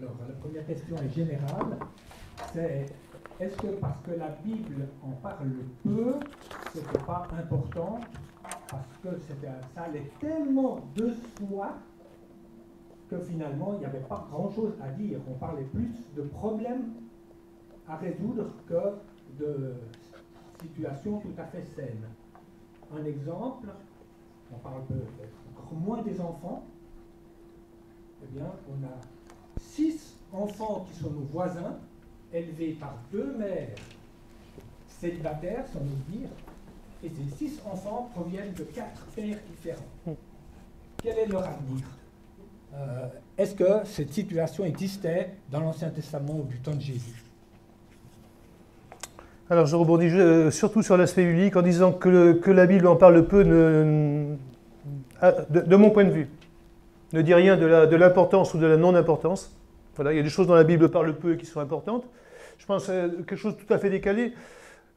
Alors, la première question est générale. C'est est-ce que parce que la Bible en parle peu, c'était pas important, parce que ça allait tellement de soi que finalement, il n'y avait pas grand-chose à dire. On parlait plus de problèmes à résoudre que de situations tout à fait saines. Un exemple, on parle peut-être encore moins des enfants. Eh bien, on a 6 enfants qui sont nos voisins, élevés par 2 mères célibataires, sans nous dire, et ces 6 enfants proviennent de 4 pères différents. Quel est leur avenir? Est-ce que cette situation existait dans l'Ancien Testament ou du temps de Jésus? Alors je rebondis surtout sur l'aspect biblique en disant que la Bible en parle peu, de mon point de vue, ne dit rien de l'importance ou de la non-importance. Voilà, il y a des choses dont la Bible parle peu et qui sont importantes. Je pense à quelque chose de tout à fait décalé.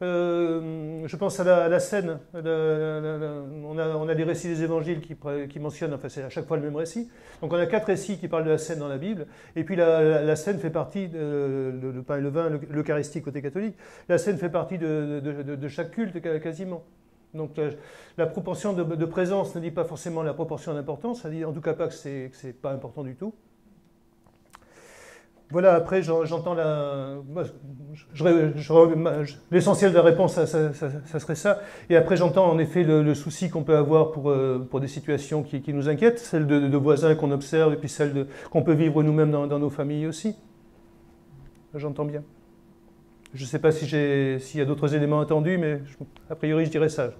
Je pense à la scène. On a des récits des évangiles qui mentionnent, enfin c'est à chaque fois le même récit. Donc on a 4 récits qui parlent de la scène dans la Bible. Et puis la scène fait partie, le pain et le vin, l'Eucharistie côté catholique, la scène fait partie de chaque culte quasiment. Donc la proportion de présence ne dit pas forcément la proportion d'importance, ça dit en tout cas pas que c'est pas important du tout. Voilà, après j'entends l'essentiel de la réponse, ça serait ça. Et après j'entends en effet le souci qu'on peut avoir pour des situations qui nous inquiètent, celle de voisins qu'on observe et puis celle qu'on peut vivre nous-mêmes dans nos familles aussi. J'entends bien. Je ne sais pas s'il y a d'autres éléments attendus, mais a priori je dirais ça.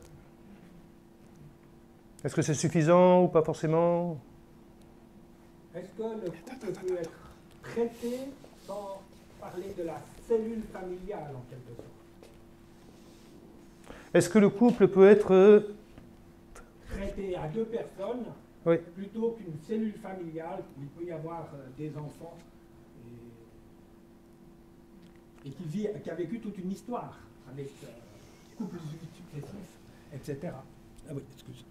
Est-ce que c'est suffisant ou pas forcément? Est-ce que le couple peut être traité sans parler de la cellule familiale en quelque sorte? Est-ce que le couple peut être traité à 2 personnes, oui, plutôt qu'une cellule familiale où il peut y avoir des enfants et qui a vécu toute une histoire avec couples successifs, etc. Ah oui, excuse.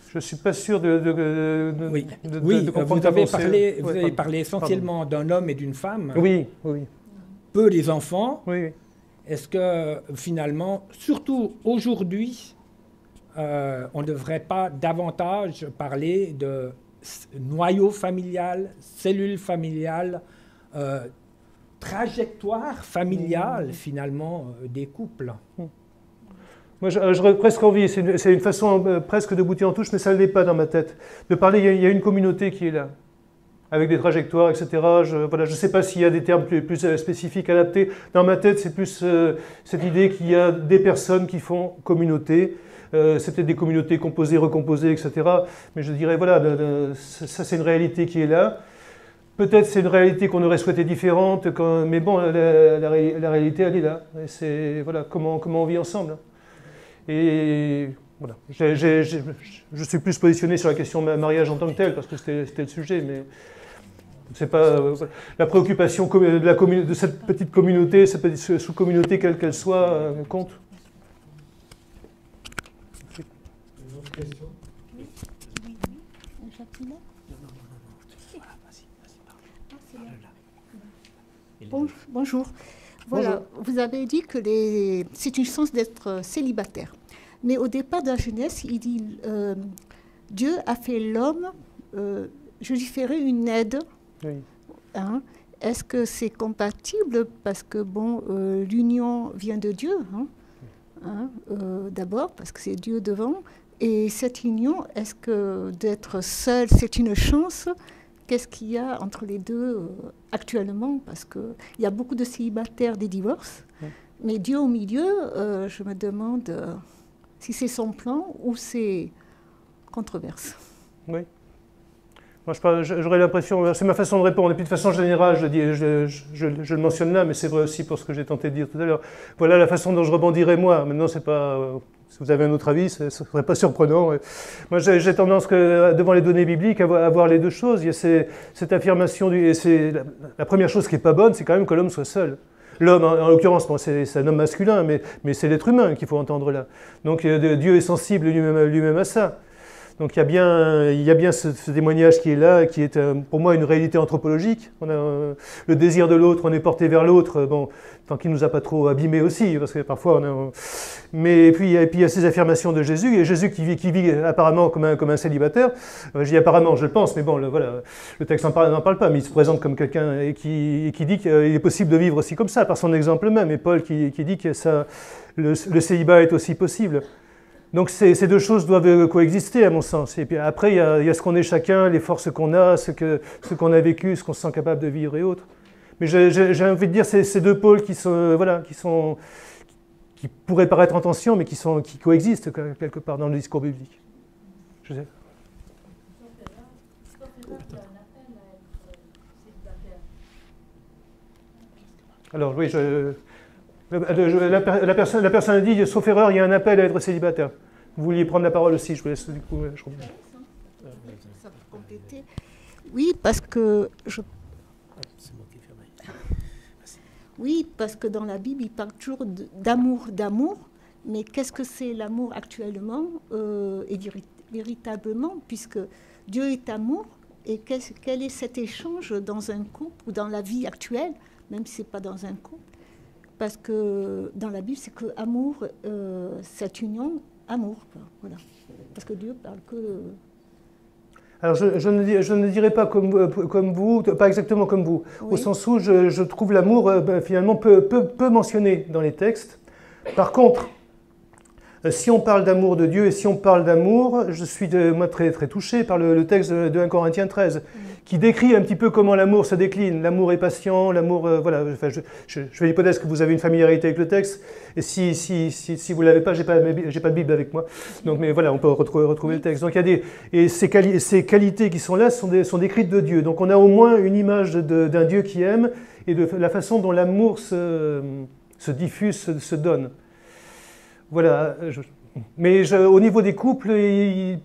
Je ne suis pas sûr de comprendre. Vous avez parlé essentiellement d'un homme et d'une femme. Oui, oui. Peu des enfants. Oui, oui. Est-ce que finalement, surtout aujourd'hui, on ne devrait pas davantage parler de noyau familial, cellule familiale, trajectoire familiale finalement des couples? Moi, j'aurais presque envie, c'est une façon presque de bouter en touche, mais ça ne l'est pas dans ma tête. De parler, il y a une communauté qui est là, avec des trajectoires, etc. Je ne sais pas s'il y a des termes plus spécifiques adaptés. Dans ma tête, c'est plus cette idée qu'il y a des personnes qui font communauté. C'est peut-être des communautés composées, recomposées, etc. Mais je dirais, voilà, ça c'est une réalité qui est là. Peut-être c'est une réalité qu'on aurait souhaité différente, mais bon, la réalité, elle est là. C'est voilà, comment on vit ensemble. Et voilà, je suis plus positionné sur la question mariage en tant que tel, parce que c'était le sujet, mais c'est pas la préoccupation de cette petite communauté, cette petite sous-communauté, quelle qu'elle soit, compte. Une autre question? Bonjour. Voilà, vous avez dit que c'est une chance d'être célibataire. Mais au départ de la Genèse, il dit Dieu a fait l'homme, je lui ferai une aide. Oui. Hein? Est-ce que c'est compatible? Parce que bon, l'union vient de Dieu, d'abord, parce que c'est Dieu devant. Et cette union, est-ce que d'être seul, c'est une chance? Qu'est-ce qu'il y a entre les deux actuellement? Parce qu'il y a beaucoup de célibataires, des divorces. Oui. Mais Dieu au milieu, je me demande si c'est son plan ou c'est controverse. Oui. Moi, j'aurais l'impression, c'est ma façon de répondre. Et puis de façon générale, je le mentionne là, mais c'est vrai aussi pour ce que j'ai tenté de dire tout à l'heure. Voilà la façon dont je rebondirais moi. Maintenant, c'est pas... Si vous avez un autre avis, ce ne serait pas surprenant. Moi, j'ai tendance, devant les données bibliques, à voir les deux choses. Il y a cette affirmation, la première chose qui n'est pas bonne, c'est quand même que l'homme soit seul. L'homme, en l'occurrence, bon, c'est un homme masculin, mais c'est l'être humain qu'il faut entendre là. Donc Dieu est sensible lui-même à ça. Donc il y a bien ce témoignage qui est là, qui est pour moi une réalité anthropologique. On a le désir de l'autre, on est porté vers l'autre, bon, tant qu'il ne nous a pas trop abîmés aussi, parce que parfois on a... Mais et puis il y a ces affirmations de Jésus, et Jésus qui vit apparemment comme un célibataire. Je dis apparemment, je le pense, mais bon, voilà, le texte n'en parle pas, mais il se présente comme quelqu'un qui dit qu'il est possible de vivre aussi comme ça, par son exemple même, et Paul qui dit que le célibat est aussi possible. Donc ces deux choses doivent coexister à mon sens. Et puis après, il y a ce qu'on est chacun, les forces qu'on a, ce qu'on a vécu, ce qu'on se sent capable de vivre et autres. Mais j'ai envie de dire ces deux pôles qui pourraient paraître en tension, mais qui coexistent quelque part dans le discours biblique. Je sais. Alors oui, la personne a dit, sauf erreur, il y a un appel à être célibataire. Vous vouliez prendre la parole aussi, je vous laisse du coup. Ça peut compléter. Oui, parce que oui, parce que dans la Bible, il parle toujours d'amour, mais qu'est-ce que c'est l'amour actuellement et véritablement, puisque Dieu est amour, et quel est cet échange dans un couple ou dans la vie actuelle, même si ce n'est pas dans un couple. Parce que dans la Bible, c'est que amour, cette union, amour. Voilà. Parce que Dieu parle que... Alors je ne dirais pas comme vous, pas exactement comme vous, oui. Au sens où je trouve l'amour finalement peu mentionné dans les textes. Par contre, si on parle d'amour de Dieu et si on parle d'amour, je suis moi très touché par le texte de 1 Corinthiens 13, qui décrit un petit peu comment l'amour se décline. L'amour est patient, l'amour... voilà. Enfin, je fais l'hypothèse que vous avez une familiarité avec le texte, et si vous ne l'avez pas, j'ai pas de Bible avec moi. Donc, mais voilà, on peut retrouver le texte. Donc, et ces qualités qui sont là sont décrites de Dieu. Donc on a au moins une image d'un Dieu qui aime, et de la façon dont l'amour se diffuse, se donne. Voilà. Mais au niveau des couples, il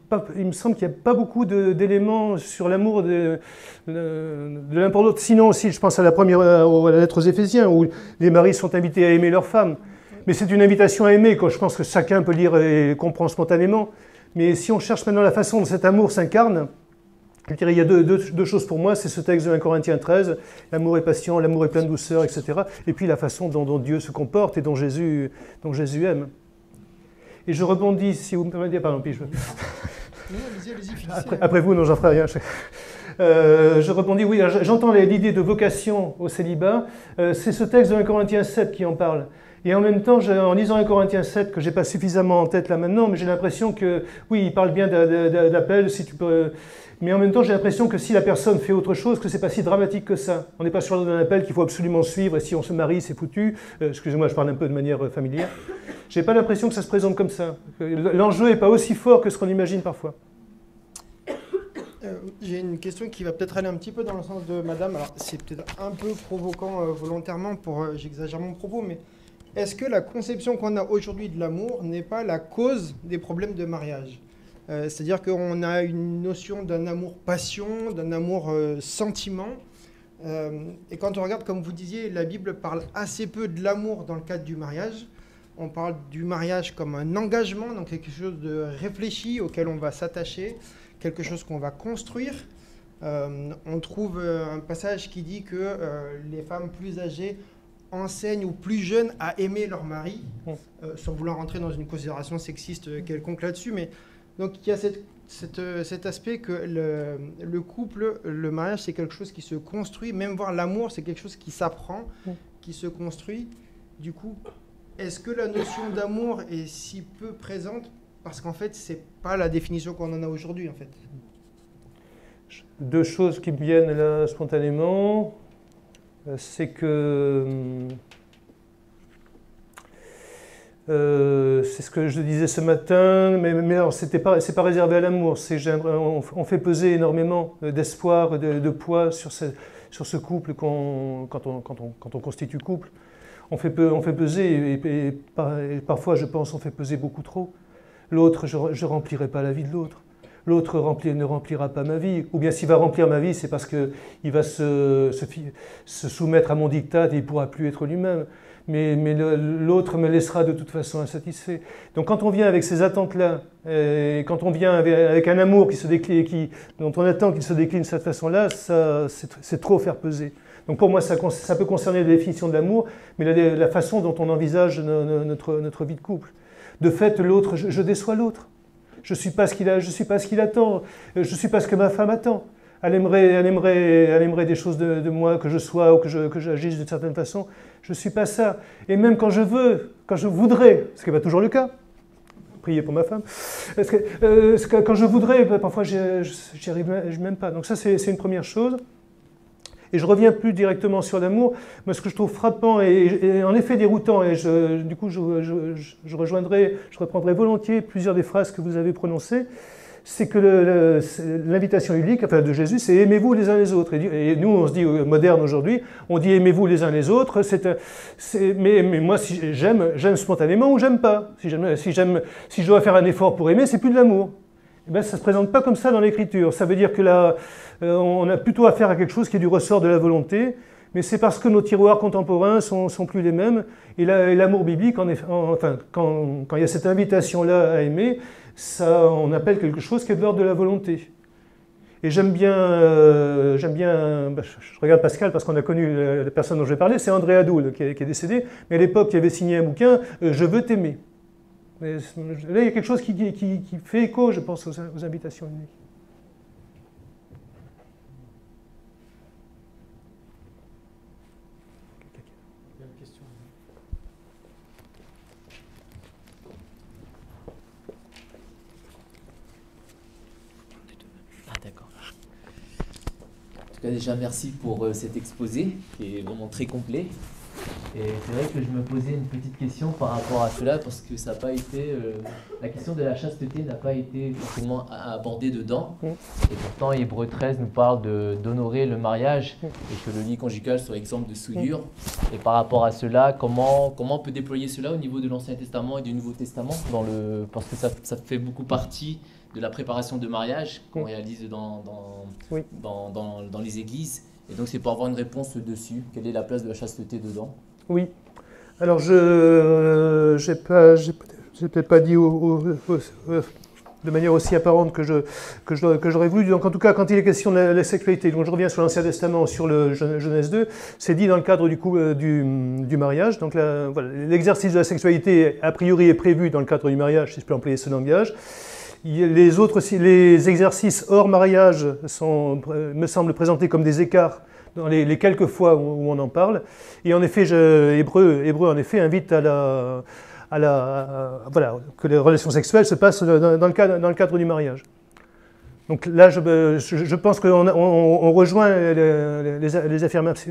me semble qu'il n'y a pas beaucoup d'éléments sur l'amour de l'un pour l'autre. Sinon aussi, je pense à la lettre aux Éphésiens, où les maris sont invités à aimer leur femme. Mais c'est une invitation à aimer, je pense que chacun peut lire et comprendre spontanément. Mais si on cherche maintenant la façon dont cet amour s'incarne, je dirais il y a deux choses pour moi, c'est ce texte de 1 Corinthiens 13, l'amour est patient, l'amour est plein de douceur, etc. Et puis la façon dont Dieu se comporte et dont Jésus aime. Et je rebondis, si vous me permettez, pardon, puis après vous, non, j'en ferai rien. Je rebondis, oui, j'entends l'idée de vocation au célibat. C'est ce texte de 1 Corinthiens 7 qui en parle. Et en même temps, en lisant 1 Corinthiens 7, que je n'ai pas suffisamment en tête là maintenant, mais j'ai l'impression que, oui, il parle bien d'appel, si tu peux... Mais en même temps, j'ai l'impression que si la personne fait autre chose, que ce n'est pas si dramatique que ça. On n'est pas sur un appel qu'il faut absolument suivre, et si on se marie, c'est foutu. Excusez-moi, je parle un peu de manière familière. Je n'ai pas l'impression que ça se présente comme ça. L'enjeu n'est pas aussi fort que ce qu'on imagine parfois. J'ai une question qui va peut-être aller un petit peu dans le sens de madame. Alors, c'est peut-être un peu provoquant volontairement j'exagère mon propos, mais est-ce que la conception qu'on a aujourd'hui de l'amour n'est pas la cause des problèmes de mariage ? C'est-à-dire qu'on a une notion d'un amour passion, d'un amour sentiment. Et quand on regarde, comme vous disiez, la Bible parle assez peu de l'amour dans le cadre du mariage. On parle du mariage comme un engagement, donc quelque chose de réfléchi auquel on va s'attacher, quelque chose qu'on va construire. On trouve un passage qui dit que les femmes plus âgées enseignent aux plus jeunes à aimer leur mari, sans vouloir rentrer dans une considération sexiste quelconque là-dessus, mais donc il y a cet aspect que le couple, le mariage, c'est quelque chose qui se construit, même voir l'amour, c'est quelque chose qui s'apprend, qui se construit. Du coup, est-ce que la notion d'amour est si peu présente parce qu'en fait, c'est pas la définition qu'on en a aujourd'hui, en fait? Deux choses qui me viennent là spontanément, c'est que c'est ce que je disais ce matin, mais alors c'est pas réservé à l'amour. On fait peser énormément d'espoir, de poids sur ce couple quand on constitue couple. On fait peser et parfois, je pense, on fait peser beaucoup trop. L'autre, je ne remplirai pas la vie de l'autre. L'autre ne remplira pas ma vie. Ou bien s'il va remplir ma vie, c'est parce qu'il va se soumettre à mon diktat et il ne pourra plus être lui-même. l'autre me laissera de toute façon insatisfait. Donc quand on vient avec ces attentes-là, quand on vient avec un amour qui se décline, dont on attend qu'il se décline de cette façon-là, c'est trop faire peser. Donc pour moi, ça peut concerner la définition de l'amour, mais la façon dont on envisage notre vie de couple. De fait, l'autre, je déçois l'autre. Je ne suis pas ce qu'il attend, je ne suis pas ce que ma femme attend. Elle aimerait des choses de moi, que je sois ou que j'agisse d'une certaine façon. Je ne suis pas ça. Et même quand je voudrais, ce qui n'est pas toujours le cas, priez pour ma femme, quand je voudrais, parfois j'y arrive même pas. Donc ça, c'est une première chose. Et je reviens plus directement sur l'amour, mais ce que je trouve frappant et en effet déroutant, et du coup je reprendrai volontiers plusieurs des phrases que vous avez prononcées, c'est que l'invitation biblique de Jésus, c'est aimez-vous les uns les autres. Et nous, on se dit moderne aujourd'hui, on dit aimez-vous les uns les autres. Mais moi, si j'aime spontanément ou j'aime pas. Si je dois faire un effort pour aimer, c'est plus de l'amour. Eh bien, ça ne se présente pas comme ça dans l'Écriture. Ça veut dire que là, on a plutôt affaire à quelque chose qui est du ressort de la volonté, mais c'est parce que nos tiroirs contemporains sont plus les mêmes. Et l'amour biblique, quand il y a cette invitation-là à aimer, ça, on appelle quelque chose qui est de l'ordre de la volonté. Et j'aime bien, je regarde Pascal parce qu'on a connu la personne dont je vais parler, c'est André Adoul qui est décédé, mais à l'époque il avait signé un bouquin « Je veux t'aimer ». Là, il y a quelque chose qui fait écho, je pense, aux invitations uniques. Il y a une question. Ah, d'accord. En tout cas, déjà, merci pour cet exposé qui est vraiment très complet. Et c'est vrai que je me posais une petite question par rapport à cela, parce que ça n'a pas été, la question de la chasteté n'a pas été forcément abordée dedans. Et pourtant, Hébreux 13 nous parle d'honorer le mariage et que le lit conjugal soit exempt de souillure. Et par rapport à cela, comment on peut déployer cela au niveau de l'Ancien Testament et du Nouveau Testament parce que ça fait beaucoup partie de la préparation de mariage qu'on réalise dans les églises. Et donc, c'est pour avoir une réponse dessus. Quelle est la place de la chasteté dedans? Oui. Alors, je n'ai peut-être pas dit de manière aussi apparente que j'aurais voulu. Donc, en tout cas, quand il est question de la sexualité, donc je reviens sur l'Ancien Testament, sur le Genèse 2, c'est dit dans le cadre du mariage. Donc, voilà, l'exercice de la sexualité, a priori, est prévu dans le cadre du mariage, si je peux employer ce langage. Les exercices hors mariage me semblent présentés comme des écarts dans les quelques fois où on en parle. Et en effet, Hébreux en effet invite voilà, que les relations sexuelles se passent dans le cadre du mariage. Donc là, je pense qu'on rejoint les affirmations.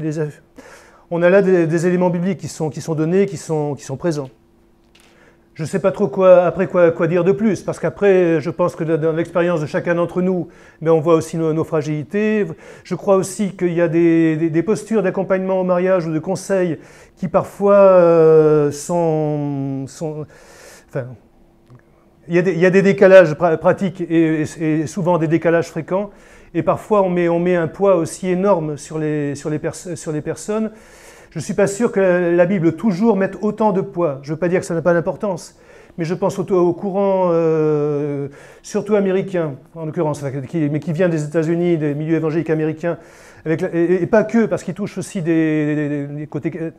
On a là des éléments bibliques qui sont donnés, qui sont présents. Je ne sais pas trop quoi dire de plus, parce qu'après, je pense que dans l'expérience de chacun d'entre nous, mais on voit aussi nos fragilités. Je crois aussi qu'il y a des postures d'accompagnement au mariage ou de conseils qui parfois enfin, il y a des décalages pratiques et souvent des décalages fréquents, et parfois on met un poids aussi énorme sur les personnes. Je ne suis pas sûr que la Bible toujours mette autant de poids. Je ne veux pas dire que ça n'a pas d'importance, mais je pense au courant, surtout américain, en l'occurrence, mais qui vient des États-Unis, des milieux évangéliques américains, et pas que, parce qu'il touche aussi des côtés...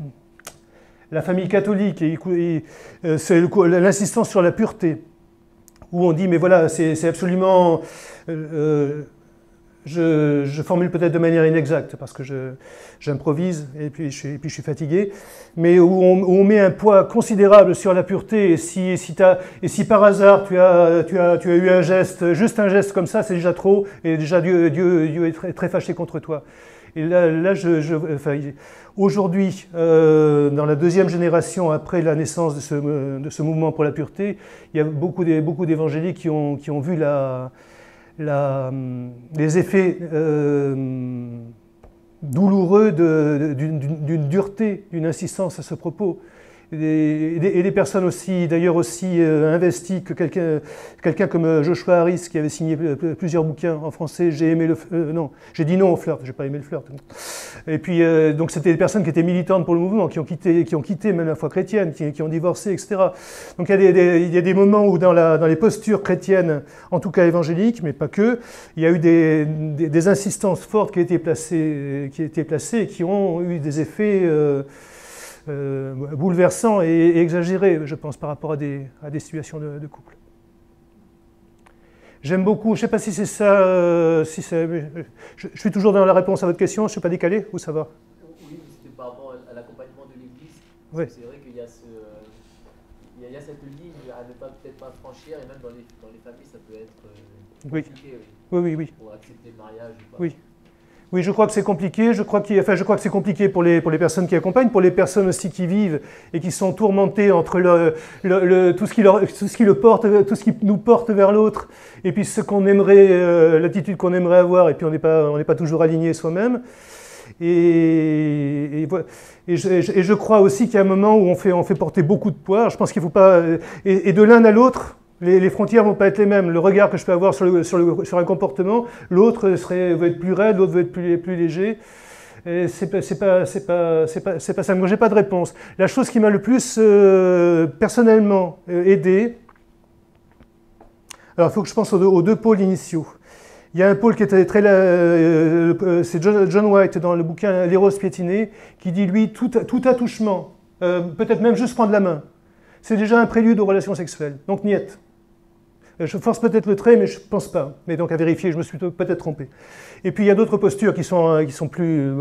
La famille catholique, et c'est l'insistance sur la pureté, où on dit, mais voilà, c'est absolument... Je formule peut-être de manière inexacte parce que j'improvise et puis je suis fatigué, mais où on met un poids considérable sur la pureté, et si par hasard tu as eu un geste, juste un geste comme ça, c'est déjà trop, et déjà Dieu est très, très fâché contre toi. Et là aujourd'hui, dans la deuxième génération après la naissance de ce mouvement pour la pureté, il y a beaucoup d'évangéliques qui ont vu les effets douloureux d'une dureté, d'une insistance à ce propos. Et des personnes aussi, d'ailleurs aussi investies que quelqu'un comme Joshua Harris, qui avait signé plusieurs bouquins en français, j'ai dit non au flirt, j'ai pas aimé le flirt. Et puis, donc c'était des personnes qui étaient militantes pour le mouvement, qui ont quitté même la foi chrétienne, qui ont divorcé, etc. Donc il y a des moments où dans les postures chrétiennes, en tout cas évangéliques, mais pas que, il y a eu des insistances fortes qui étaient placées et qui ont eu des effets bouleversants et exagérés, je pense, par rapport à des situations de couple. J'aime beaucoup, je ne sais pas si c'est ça, je suis toujours dans la réponse à votre question, je ne suis pas décalé, ou ça va? Oui, c'était par rapport à l'accompagnement de l'Église. Oui. C'est vrai qu'il y a cette ligne à ne peut-être pas franchir, et même dans les familles, ça peut être compliqué. Oui. Pour accepter le mariage ou pas. Oui. Oui, je crois que c'est compliqué. Je crois que c'est compliqué pour les personnes qui accompagnent, pour les personnes aussi qui vivent et qui sont tourmentées entre tout ce qui nous porte vers l'autre, et puis ce qu'on aimerait, l'attitude qu'on aimerait avoir, et puis on n'est pas toujours aligné soi-même. Et je crois aussi qu'il y a un moment où on fait porter beaucoup de poids. Je pense qu'il ne faut pas, et de l'un à l'autre. Les frontières ne vont pas être les mêmes. Le regard que je peux avoir sur un comportement, l'autre veut être plus raide, l'autre veut être plus léger. C'est pas ça. Moi, j'ai pas de réponse. La chose qui m'a le plus personnellement aidé, alors il faut que je pense aux deux pôles initiaux. Il y a un pôle qui était c'est John White dans le bouquin Les roses piétinées, qui dit lui tout attouchement, peut-être même juste prendre la main, c'est déjà un prélude aux relations sexuelles. Donc niette. Je force peut-être le trait, mais je ne pense pas. Mais donc à vérifier, je me suis peut-être trompé. Et puis il y a d'autres postures qui sont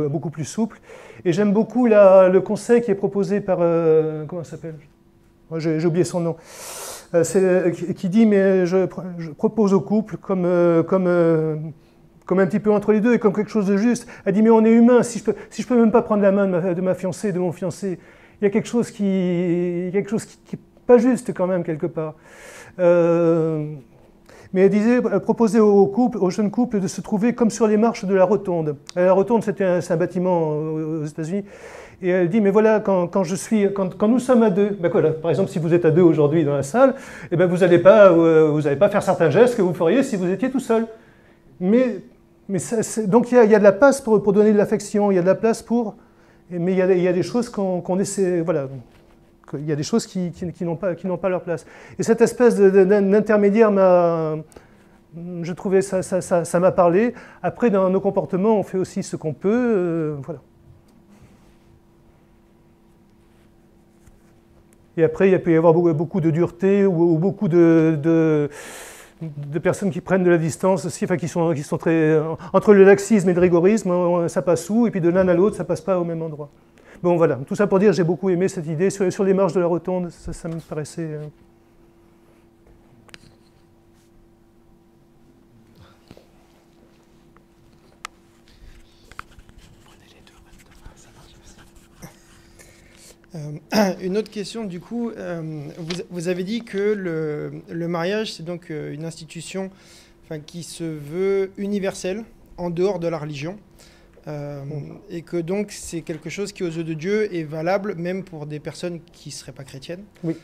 beaucoup plus souples. Et j'aime beaucoup le conseil qui est proposé par... comment ça s'appelle? J'ai oublié son nom. Qui dit, mais je propose au couple comme un petit peu entre les deux et comme quelque chose de juste. Elle dit, mais on est humain, si je peux même pas prendre la main de ma fiancée, de mon fiancé, il y a quelque chose qui n'est pas juste quand même quelque part. Mais elle disait, proposer aux jeunes couples de se trouver comme sur les marches de la Rotonde. La Rotonde, c'est un bâtiment aux États-Unis. Et elle dit, mais voilà, quand nous sommes à deux, ben voilà, par exemple, si vous êtes à deux aujourd'hui dans la salle, eh ben vous n'allez pas faire certains gestes que vous feriez si vous étiez tout seul. Donc il y a de la place pour donner de l'affection, il y a de la place pour... Mais il y a des choses qu'on essaie... Voilà. Il y a des choses qui n'ont pas leur place. Et cette espèce d'intermédiaire je trouvais ça m'a parlé. Après, dans nos comportements, on fait aussi ce qu'on peut. Voilà. Et après, il peut y avoir beaucoup de dureté ou beaucoup de personnes qui prennent de la distance aussi, enfin qui sont très... Entre le laxisme et le rigorisme, ça passe où? Et puis de l'un à l'autre, ça ne passe pas au même endroit. Bon, voilà. Tout ça pour dire, j'ai beaucoup aimé cette idée. Sur les marches de la Rotonde, ça me paraissait... Une autre question, du coup, vous avez dit que le mariage, c'est donc une institution qui se veut universelle, en dehors de la religion, et que donc c'est quelque chose qui, aux yeux de Dieu, est valable même pour des personnes qui ne seraient pas chrétiennes. Oui.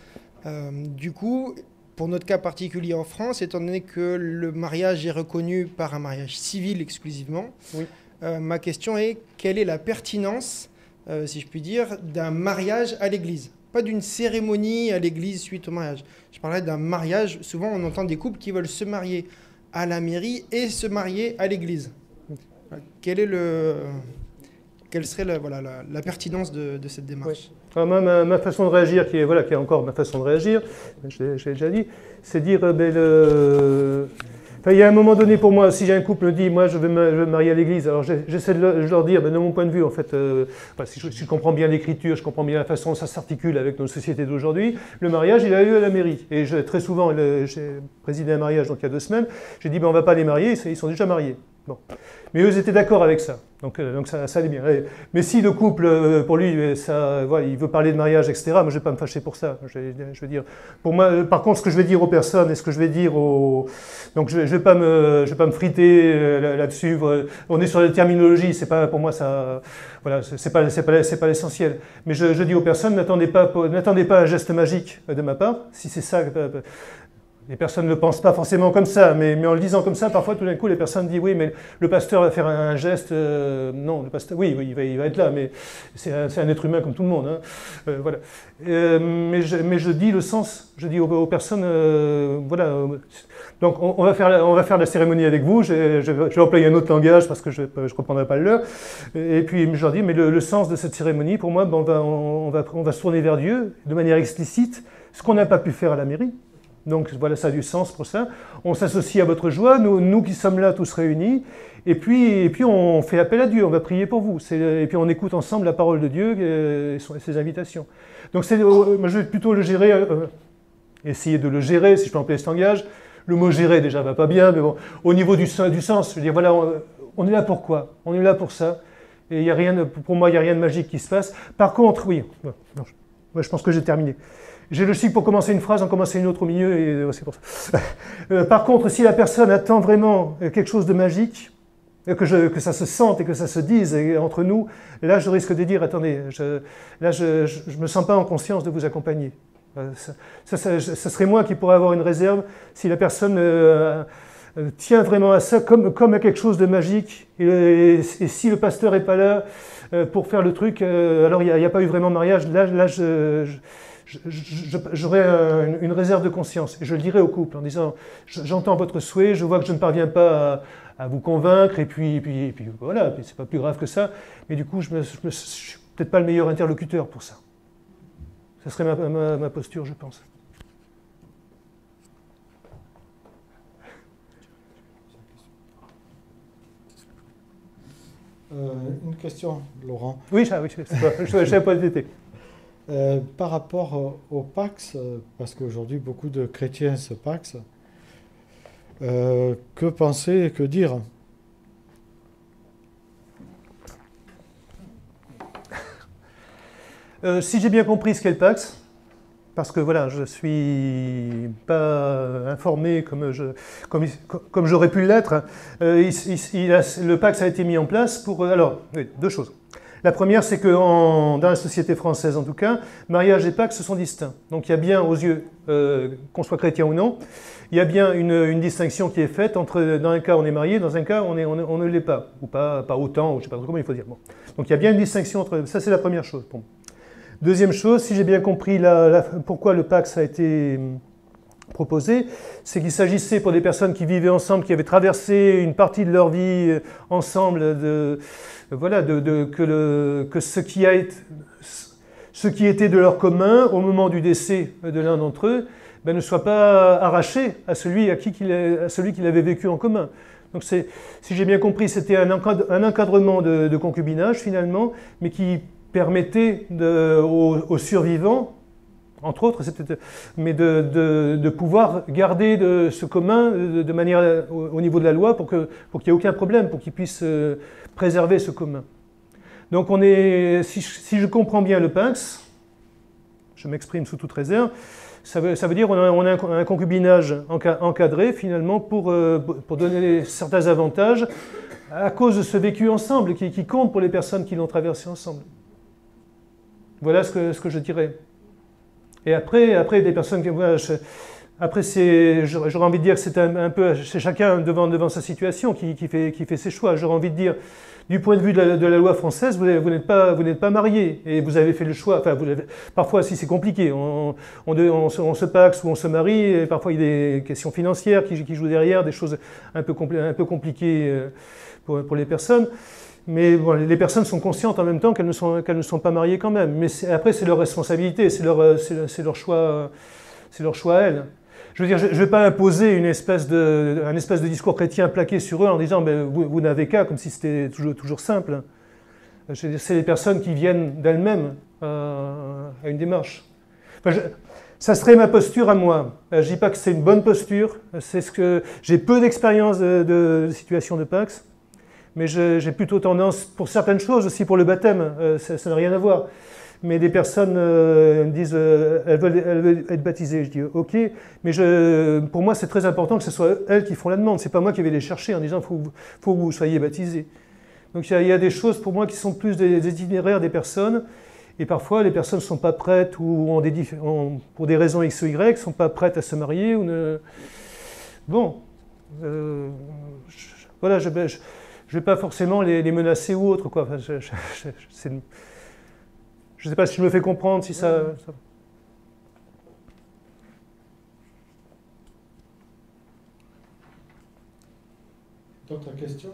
Du coup, pour notre cas particulier en France, étant donné que le mariage est reconnu par un mariage civil exclusivement, oui. Ma question est, quelle est la pertinence, si je puis dire, d'un mariage à l'église? Pas d'une cérémonie à l'église suite au mariage. Je parlais d'un mariage. Souvent, on entend des couples qui veulent se marier à la mairie et se marier à l'église. Quelle serait la pertinence de cette démarche? Oui. Alors, ma façon de réagir, qui est encore ma façon de réagir, je l'ai déjà dit, c'est dire... il y a un moment donné pour moi, si j'ai un couple me dit, moi je veux me marier à l'église, alors j'essaie de leur dire, de mon point de vue, en fait, si je comprends bien l'écriture, je comprends bien la façon dont ça s'articule avec nos sociétés d'aujourd'hui, le mariage, il a eu à la mairie. Et très souvent, j'ai présidé un mariage donc il y a 2 semaines, j'ai dit, on ne va pas les marier, ils sont déjà mariés. Bon. Mais eux, ils étaient d'accord avec ça. Donc ça allait bien. Mais si le couple, pour lui, il veut parler de mariage, etc., moi, je ne vais pas me fâcher pour ça. Je veux dire, pour moi, par contre, ce que je vais dire aux personnes et ce que je vais dire aux... Donc je ne vais pas me friter là-dessus. On est sur la terminologie, c'est pas, pour moi, ça... Voilà, c'est pas l'essentiel. Mais je dis aux personnes, n'attendez pas un geste magique de ma part, si c'est ça... Les personnes ne le pensent pas forcément comme ça, mais en le disant comme ça, parfois tout d'un coup les personnes disent oui, mais le pasteur va faire un geste. Non, le pasteur, oui, il va être là, mais c'est un être humain comme tout le monde. Hein. Voilà. Mais je dis le sens, je dis aux personnes, voilà. Donc on va faire la cérémonie avec vous. Je vais employer un autre langage parce que je ne reprendrai pas le leur. Et puis je leur dis, mais le sens de cette cérémonie, pour moi, on va se tourner vers Dieu de manière explicite, ce qu'on n'a pas pu faire à la mairie. Donc voilà, ça a du sens pour ça. On s'associe à votre joie, nous qui sommes là tous réunis, et puis on fait appel à Dieu, on va prier pour vous. Et puis on écoute ensemble la parole de Dieu et ses invitations. Donc moi je vais plutôt le gérer, essayer de le gérer, si je peux employer cet langage. Le mot gérer déjà va pas bien, mais bon, au niveau du sens, je veux dire, voilà, on est là pour quoi? On est là pour ça. Et pour moi, il n'y a rien de magique qui se passe. Par contre, oui, je pense que j'ai terminé. J'ai le chic pour commencer une phrase, en commencer une autre au milieu, et c'est pour ça. Par contre, si la personne attend vraiment quelque chose de magique, que ça se sente et que ça se dise entre nous, là, je risque de dire, attendez, je me sens pas en conscience de vous accompagner. Ça serait moi qui pourrais avoir une réserve si la personne tient vraiment à ça comme à quelque chose de magique. Et si le pasteur n'est pas là pour faire le truc, alors il n'y a pas eu vraiment mariage. Là, j'aurais une réserve de conscience. Et je le dirais au couple en disant, j'entends votre souhait, je vois que je ne parviens pas à vous convaincre, et puis voilà, c'est pas plus grave que ça. Mais du coup, je ne suis peut-être pas le meilleur interlocuteur pour ça. Ce serait ma posture, je pense. Une question, Laurent. Oui, je ne savais pas le détail. Par rapport au Pax, parce qu'aujourd'hui beaucoup de chrétiens se paxent, que penser et que dire? Si j'ai bien compris ce qu'est le Pax, parce que voilà, je ne suis pas informé comme j'aurais pu l'être, le Pax a été mis en place pour... Alors, oui, deux choses. La première, c'est que dans la société française, en tout cas, mariage et Pax sont distincts. Donc il y a bien, aux yeux, qu'on soit chrétien ou non, il y a bien une distinction qui est faite entre, dans un cas, on est marié, dans un cas, on ne l'est pas. Ou pas autant, ou je ne sais pas trop comment il faut dire. Bon. Donc il y a bien une distinction entre... Ça, c'est la première chose. Bon. Deuxième chose, si j'ai bien compris pourquoi le Pax a été proposé, c'est qu'il s'agissait pour des personnes qui vivaient ensemble, qui avaient traversé une partie de leur vie ensemble, que ce qui était de leur commun au moment du décès de l'un d'entre eux ne soit pas arraché à celui qui l'avait vécu en commun. Donc si j'ai bien compris, c'était un encadrement de concubinage finalement, mais qui permettait aux survivants, entre autres, mais de pouvoir garder ce commun de manière au niveau de la loi pour qu'il n'y ait aucun problème, pour qu'ils puissent préserver ce commun. Donc si je comprends bien le Pax, je m'exprime sous toute réserve, ça veut dire qu'on a un concubinage encadré finalement pour donner certains avantages à cause de ce vécu ensemble qui compte pour les personnes qui l'ont traversé ensemble. Voilà ce que je dirais. Et après des personnes qui... Voilà, j'aurais envie de dire que c'est un peu... C'est chacun devant sa situation qui fait ses choix. J'aurais envie de dire, du point de vue de la loi française, vous n'êtes pas marié. Et vous avez fait le choix... Enfin, parfois, si c'est compliqué, on se paxe ou on se marie. Et parfois, il y a des questions financières qui jouent derrière, des choses un peu compliquées pour les personnes. Mais bon, les personnes sont conscientes en même temps qu'elles ne sont pas mariées quand même. Mais après, c'est leur responsabilité, c'est leur choix à elles. Je veux dire, je ne vais pas imposer un espèce de discours chrétien plaqué sur eux en disant vous n'avez qu'à, comme si c'était toujours simple. C'est les personnes qui viennent d'elles-mêmes à une démarche. Enfin, ça serait ma posture à moi. Je ne dis pas que c'est une bonne posture. J'ai peu d'expérience de situation de Pax. Mais j'ai plutôt tendance, pour certaines choses, aussi pour le baptême, ça n'a rien à voir. Mais des personnes me disent, elles veulent être baptisées. Je dis, ok, mais pour moi, c'est très important que ce soit elles qui font la demande. Ce n'est pas moi qui vais les chercher en disant, faut que vous soyez baptisés. Donc il y a des choses pour moi qui sont plus des itinéraires des personnes. Et parfois, les personnes ne sont pas prêtes ou pour des raisons X ou Y, ne sont pas prêtes à se marier. Bon, voilà, je ne vais pas forcément les menacer ou autre, quoi. Enfin, je ne sais pas si je me fais comprendre, si ça... D'autres questions?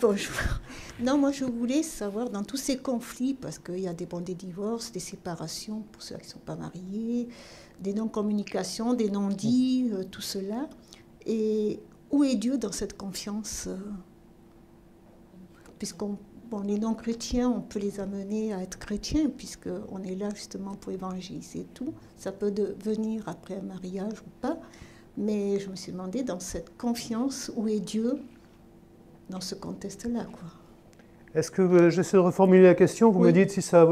Bonjour. Non, moi je voulais savoir dans tous ces conflits, parce qu'il y a des divorces, des séparations pour ceux qui ne sont pas mariés, des non-communications, des non-dits, tout cela. Et où est Dieu dans cette confiance les non-chrétiens, on peut les amener à être chrétiens, puisqu'on est là justement pour évangéliser et tout. Ça peut devenir après un mariage ou pas. Mais je me suis demandé, dans cette confiance, où est Dieu dans ce contexte-là, quoi. Est-ce que j'essaie de reformuler la question? Vous me dites si ça...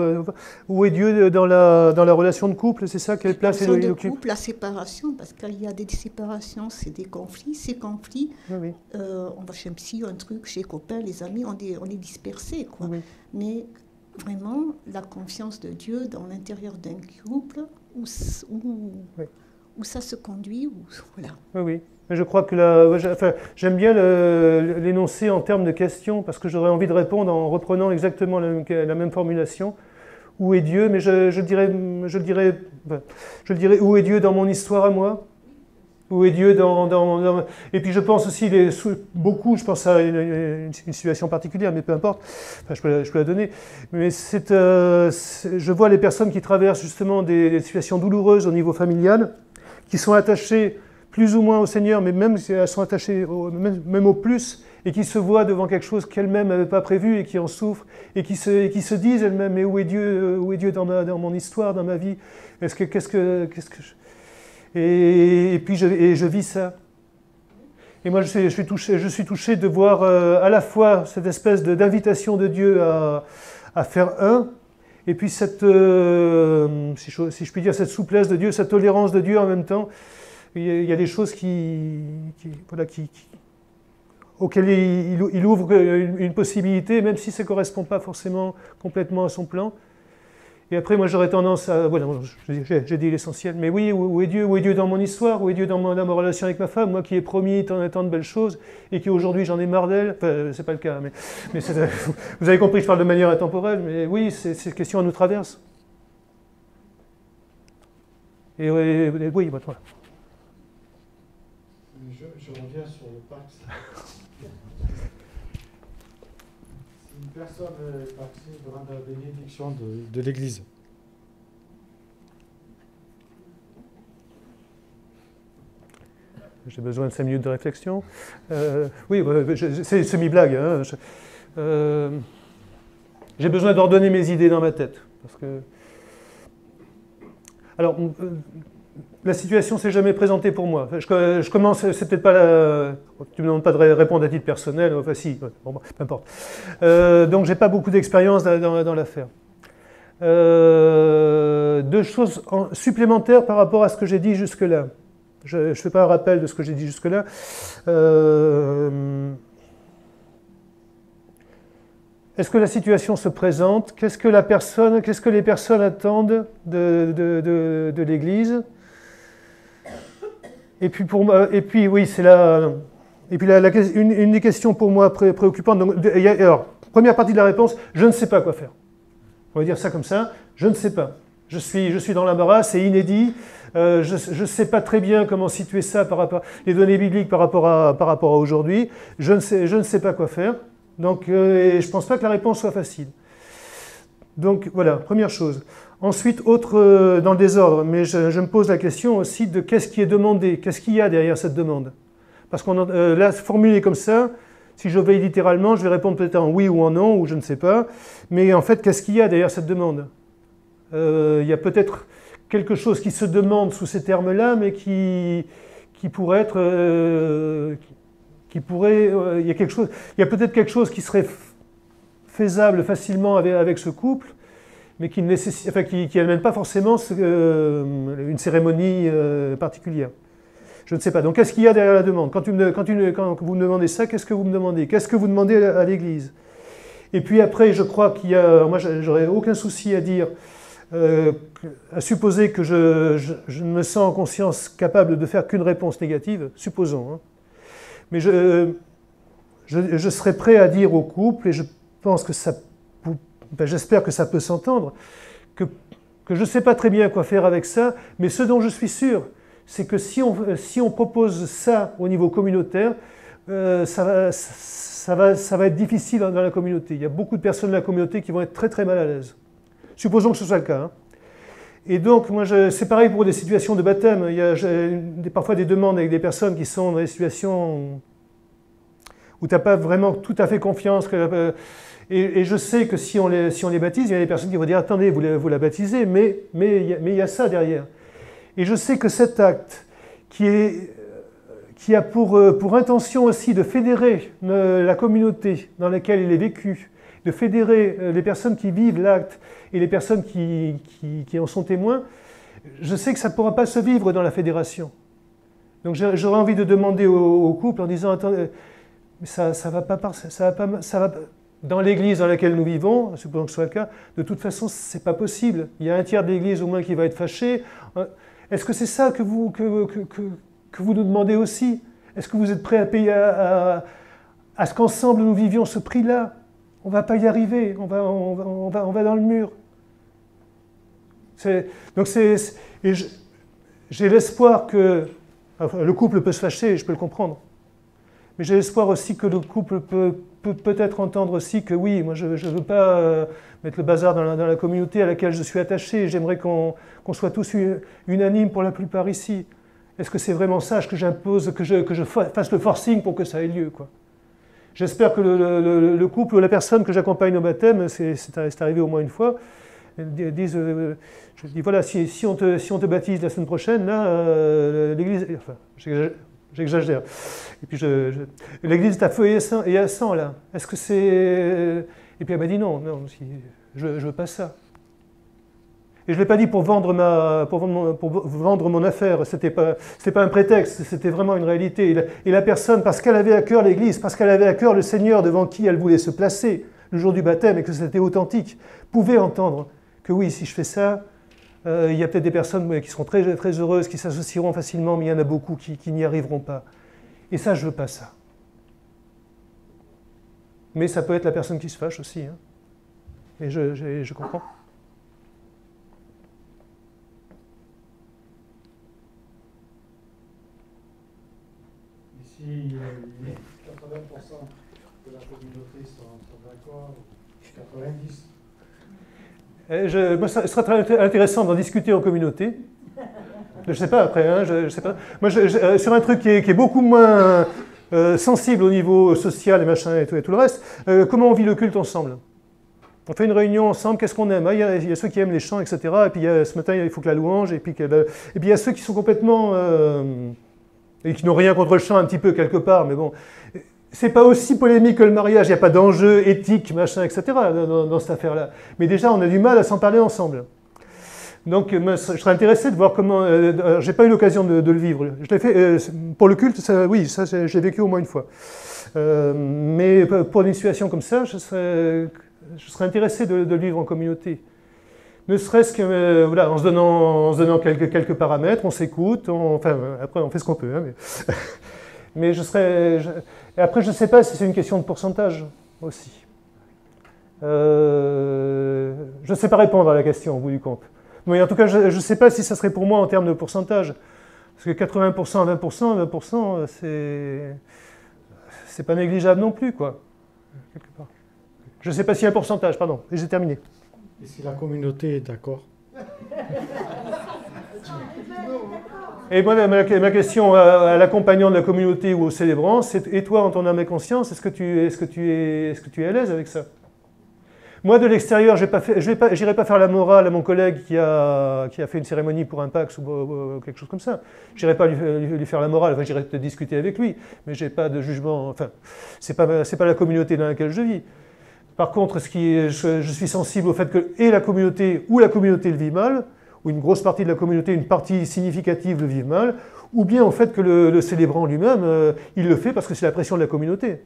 où est Dieu dans la relation de couple? C'est ça? Quelle place il occupe? La relation de couple, la séparation, parce qu'il y a des séparations, c'est des conflits. Ces conflits, oui. On va chez un psy, un truc, chez les copains, les amis, on est dispersés, quoi. Oui. Mais vraiment, la confiance de Dieu dans l'intérieur d'un couple, où ça se conduit, voilà. Oui. Je crois que j'aime bien l'énoncer en termes de questions, parce que j'aurais envie de répondre en reprenant exactement la même formulation. Où est Dieu? Mais je dirais, où est Dieu dans mon histoire à moi? Où est Dieu Et puis je pense aussi, je pense à une situation particulière, mais peu importe, enfin, je peux la donner. Mais je vois les personnes qui traversent justement des situations douloureuses au niveau familial, qui sont attachées plus ou moins au Seigneur, mais même si elles sont attachées même au plus, et qui se voient devant quelque chose qu'elles-mêmes n'avaient pas prévu et qui en souffrent, et qui se disent elles-mêmes, mais où est Dieu dans mon histoire, dans ma vie? Et puis je vis ça. Et moi je suis touché de voir à la fois cette espèce d'invitation de Dieu à faire un, et puis cette, si je puis dire, cette souplesse de Dieu, cette tolérance de Dieu en même temps. Il y a des choses auxquelles il ouvre une possibilité, même si ça ne correspond pas forcément complètement à son plan. Et après, moi, j'aurais tendance à... Voilà, j'ai dit l'essentiel. Mais oui, où est Dieu? Où est Dieu dans mon histoire? Où est Dieu dans ma relation avec ma femme? Moi qui ai promis tant de belles choses, et qui aujourd'hui, j'en ai marre d'elle. Enfin, c'est pas le cas, mais vous avez compris, je parle de manière intemporelle. Mais oui, ces questions nous traversent. Et oui, voilà. Je reviens sur le Pax. Si une personne est paxée devant la bénédiction de l'Église, j'ai besoin de 5 minutes de réflexion. Oui, c'est semi-blague. Hein. J'ai besoin d'ordonner mes idées dans ma tête. Parce que... Alors, la situation ne s'est jamais présentée pour moi. Je commence, c'est peut-être pas tu me demandes pas de répondre à titre personnel, enfin si, bon, peu importe. Donc j'ai pas beaucoup d'expérience dans l'affaire. 2 choses supplémentaires par rapport à ce que j'ai dit jusque-là. Je ne fais pas un rappel de ce que j'ai dit jusque-là. Est-ce que la situation se présente? Qu'est-ce que les personnes attendent de l'Église? Et puis oui, c'est là. Et puis une des questions pour moi préoccupantes. Alors, première partie de la réponse, je ne sais pas quoi faire. On va dire ça comme ça. Je ne sais pas. Je suis dans l'embarras, c'est inédit. Je ne sais pas très bien comment situer ça par rapport les données bibliques par rapport à aujourd'hui. Je ne sais pas quoi faire. Donc, et je ne pense pas que la réponse soit facile. Donc voilà, première chose. Ensuite, dans le désordre, mais je me pose la question aussi de qu'est-ce qui est demandé, qu'est-ce qu'il y a derrière cette demande. Parce qu'on là, formulé comme ça, si j'obéis littéralement, je vais répondre peut-être en oui ou en non, ou je ne sais pas. Mais en fait, qu'est-ce qu'il y a derrière cette demande? Il y a peut-être quelque chose qui se demande sous ces termes-là, mais qui pourrait être... il y a peut-être quelque chose qui serait faisable facilement avec ce couple, mais qui n'amène pas forcément une cérémonie particulière. Je ne sais pas. Donc, qu'est-ce qu'il y a derrière la demande? Quand vous me demandez ça, qu'est-ce que vous me demandez? Qu'est-ce que vous demandez à l'Église? Et puis après, je crois qu'il y a... Moi, j'aurais aucun souci à dire, à supposer que je ne me sens en conscience capable de faire qu'une réponse négative, supposons. Hein. Mais je serais prêt à dire au couple, et je pense que ça... j'espère que ça peut s'entendre, que je ne sais pas très bien quoi faire avec ça, mais ce dont je suis sûr, c'est que si on propose ça au niveau communautaire, ça va être difficile dans la communauté. Il y a beaucoup de personnes de la communauté qui vont être très très mal à l'aise. Supposons que ce soit le cas. Hein. Et donc, moi, c'est pareil pour des situations de baptême. Il y a parfois des demandes avec des personnes qui sont dans des situations où tu n'as pas vraiment tout à fait confiance. Et je sais que si on les baptise, il y a des personnes qui vont dire « Attendez, vous la baptisez, mais il y a ça derrière. » Et je sais que cet acte qui a pour intention aussi de fédérer la communauté dans laquelle il est vécu, de fédérer les personnes qui vivent l'acte et les personnes qui en sont témoins, je sais que ça ne pourra pas se vivre dans la fédération. Donc j'aurais envie de demander au couple en disant « Attendez, ça va pas dans l'église dans laquelle nous vivons, supposons que ce soit le cas, de toute façon, ce n'est pas possible. Il y a un tiers de l'église au moins qui va être fâché. Est-ce que c'est ça que vous nous demandez aussi? Est-ce que vous êtes prêts à payer à ce qu'ensemble nous vivions ce prix-là? On ne va pas y arriver, on va dans le mur. Donc j'ai l'espoir que... Enfin, le couple peut se fâcher, je peux le comprendre. Mais j'ai l'espoir aussi que le couple peut peut-être entendre aussi que oui, moi je ne veux pas mettre le bazar dans la communauté à laquelle je suis attaché. J'aimerais qu'on soit tous unanimes pour la plupart ici. Est-ce que c'est vraiment ça que j'impose, que je fasse le forcing pour que ça ait lieu, quoi? J'espère que le couple ou la personne que j'accompagne au baptême, c'est arrivé au moins une fois, disent, je dis voilà, si on te baptise la semaine prochaine, là, l'église, enfin, j'exagère. Et puis l'église est à feu et à sang, là. Est-ce que c'est... Et puis elle m'a dit non, je veux pas ça. Et je ne l'ai pas dit pour vendre mon affaire, c'était pas un prétexte, c'était vraiment une réalité. Et la personne, parce qu'elle avait à cœur l'église, parce qu'elle avait à cœur le Seigneur devant qui elle voulait se placer le jour du baptême et que c'était authentique, pouvait entendre que oui, si je fais ça, il y a peut-être des personnes qui seront très, très heureuses, qui s'associeront facilement, mais il y en a beaucoup qui n'y arriveront pas. Et ça, je ne veux pas ça. Mais ça peut être la personne qui se fâche aussi. Hein. Et je comprends. Si 80% de la communauté sont d'accord, 90%. Moi, ça serait très intéressant d'en discuter en communauté. Je ne sais pas après, hein, je sais pas. Moi, sur un truc qui est beaucoup moins sensible au niveau social et machin et tout le reste, comment on vit le culte ensemble? On fait une réunion ensemble, qu'est-ce qu'on aime? Il y a ceux qui aiment les chants, etc. Et puis ce matin, il faut que la louange, et puis il y a ceux qui sont complètement... et qui n'ont rien contre le chant un petit peu quelque part, mais bon, c'est pas aussi polémique que le mariage, il n'y a pas d'enjeu éthique, machin, etc. dans cette affaire-là. Mais déjà, on a du mal à s'en parler ensemble. Donc, je serais intéressé de voir comment... j'ai pas eu l'occasion de le vivre. Je l'ai fait pour le culte, ça, oui, ça j'ai vécu au moins une fois. Mais pour une situation comme ça, je serais intéressé de le vivre en communauté. Ne serait-ce que, voilà, en se donnant quelques paramètres, on s'écoute, enfin, après on fait ce qu'on peut. Hein, mais et après, je ne sais pas si c'est une question de pourcentage aussi. Je ne sais pas répondre à la question au bout du compte. Mais en tout cas, je ne sais pas si ça serait pour moi en termes de pourcentage. Parce que 80% à 20%, c'est pas négligeable non plus, quoi. Quelque part. Je ne sais pas s'il y a un pourcentage, pardon, et j'ai terminé. Et si la communauté est d'accord? Et moi, ma question à l'accompagnant de la communauté ou au célébrant, c'est: et toi, en ton âme et conscience, est-ce que tu es à l'aise avec ça? Moi, de l'extérieur, j'irai pas faire la morale à mon collègue qui a fait une cérémonie pour un Pax ou quelque chose comme ça. J'irai pas lui faire la morale. Enfin, j'irai peut-être discuter avec lui, mais j'ai pas de jugement. Enfin, c'est pas la communauté dans laquelle je vis. Par contre, je suis sensible au fait que et la communauté le vit mal, ou une grosse partie de la communauté, une partie significative le vit mal, ou bien au fait que le célébrant lui-même, il le fait parce que c'est la pression de la communauté.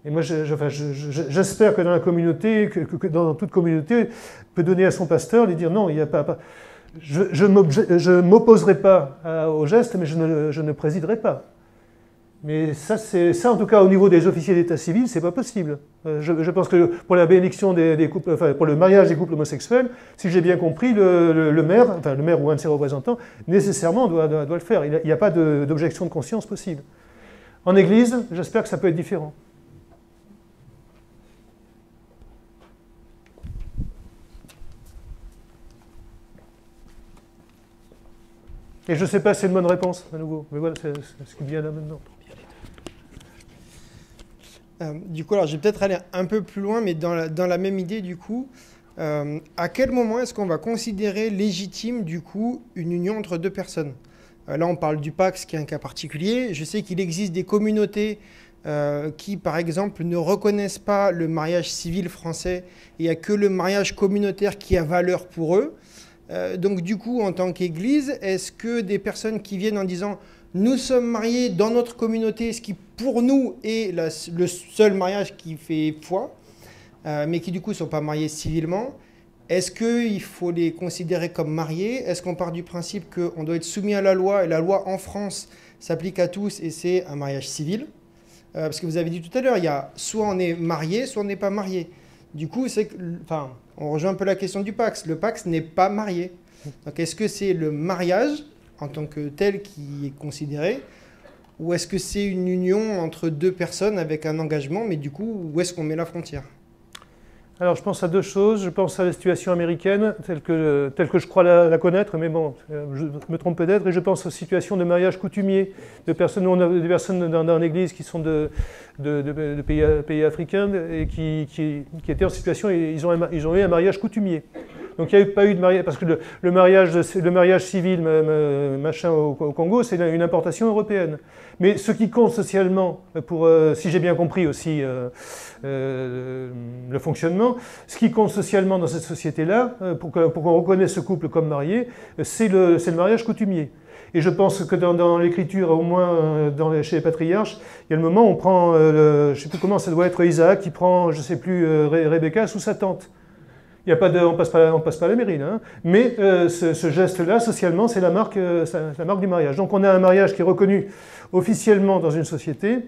Et moi, j'espère que dans la communauté, que dans toute communauté, peut donner à son pasteur, lui dire non, il n'y a pas. Je ne m'opposerai pas au geste, mais je ne présiderai pas. Mais ça, en tout cas, au niveau des officiers d'état civil, c'est pas possible. Je pense que pour la bénédiction des couples, enfin, pour le mariage des couples homosexuels, si j'ai bien compris, le maire ou un de ses représentants, nécessairement doit le faire. Il n'y a pas d'objection de conscience possible. En Église, j'espère que ça peut être différent. Et je ne sais pas si c'est une bonne réponse, à nouveau. Mais voilà, c'est ce qui vient là maintenant. Du coup, alors, je vais peut-être aller un peu plus loin, mais dans la même idée, du coup, à quel moment est-ce qu'on va considérer légitime, du coup, une union entre deux personnes? Là, on parle du Pacs, qui est un cas particulier. Je sais qu'il existe des communautés qui, par exemple, ne reconnaissent pas le mariage civil français. Il n'y a que le mariage communautaire qui a valeur pour eux. Donc, du coup, en tant qu'Église, est-ce que des personnes qui viennent en disant « Nous sommes mariés dans notre communauté, ce qui pour nous est le seul mariage qui fait foi, mais qui du coup ne sont pas mariés civilement », est-ce qu'il faut les considérer comme mariés? Est-ce qu'on part du principe qu'on doit être soumis à la loi, et la loi en France s'applique à tous et c'est un mariage civil? Parce que vous avez dit tout à l'heure, il y a soit on est marié, soit on n'est pas marié. Du coup, on rejoint un peu la question du Pacs. Le Pacs n'est pas marié. Donc est-ce que c'est le mariage en tant que tel qui est considéré, ou est-ce que c'est une union entre deux personnes avec un engagement, mais du coup, où est-ce qu'on met la frontière? Alors je pense à deux choses. Je pense à la situation américaine, telle que je crois la connaître, mais bon, je me trompe peut-être, et je pense aux situations de mariage coutumier, des personnes dans l'église qui sont de pays africains et qui étaient en situation, et ils ont eu un mariage coutumier. Donc il n'y a pas eu de mariage, parce que le mariage civil au Congo, c'est une importation européenne. Mais ce qui compte socialement, si j'ai bien compris aussi le fonctionnement, ce qui compte socialement dans cette société-là, pour qu'on reconnaisse ce couple comme marié, c'est le mariage coutumier. Et je pense que dans l'écriture, au moins chez les patriarches, il y a le moment où on prend, je ne sais plus comment, ça doit être Isaac qui prend, je ne sais plus, Rebecca sous sa tente. On passe pas la mairie, là, hein. Mais ce geste-là, socialement, c'est la marque du mariage. Donc on a un mariage qui est reconnu officiellement dans une société.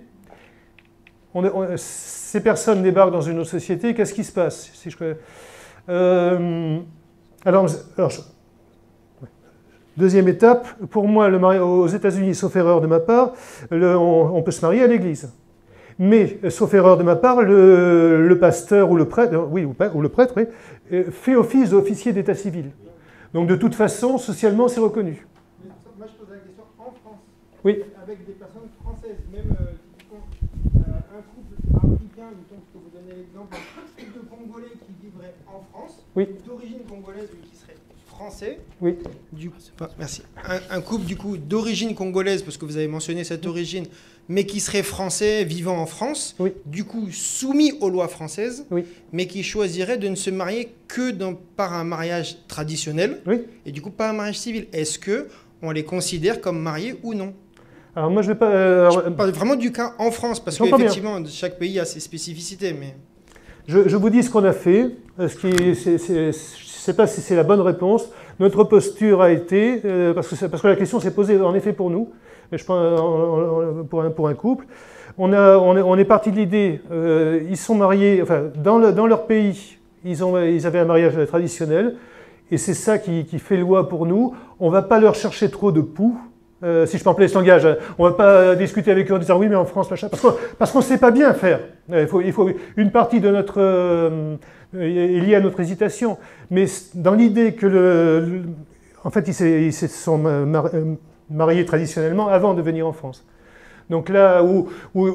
Ces personnes débarquent dans une autre société, qu'est-ce qui se passe? Deuxième étape, pour moi, aux États-Unis, sauf erreur de ma part, on peut se marier à l'église. Mais, sauf erreur de ma part, le pasteur ou le prêtre, fait office d'officier d'état civil. Donc de toute façon, socialement, c'est reconnu. Moi, je pose la question en France. Oui. Avec des personnes françaises, même un couple africain, mettons, je peux vous donner l'exemple, un couple de Congolais qui vivrait en France, oui, d'origine congolaise, mais qui serait français. Oui. Merci. Un couple, du coup, d'origine congolaise, parce que vous avez mentionné cette origine, mais qui serait français, vivant en France, oui, du coup soumis aux lois françaises, oui, mais qui choisirait de ne se marier que par un mariage traditionnel, oui, et du coup pas un mariage civil. Est-ce qu'on les considère comme mariés ou non? Alors moi je vais pas... je parle vraiment du cas en France, parce qu'effectivement, chaque pays a ses spécificités. Mais... Je vous dis ce qu'on a fait, je ne sais pas si c'est la bonne réponse. Notre posture a été, parce que la question s'est posée en effet pour nous, je pense pour un couple, on est parti de l'idée, ils sont mariés, enfin dans leur pays, ils avaient un mariage traditionnel, et c'est ça qui fait loi pour nous. On ne va pas leur chercher trop de poux, si je peux employer ce langage, on ne va pas discuter avec eux en disant oui mais en France, machin, parce qu'on ne sait pas bien faire. Il faut une partie de notre... est liée à notre hésitation, mais dans l'idée que en fait ils se sont mariés traditionnellement avant de venir en France. Donc là où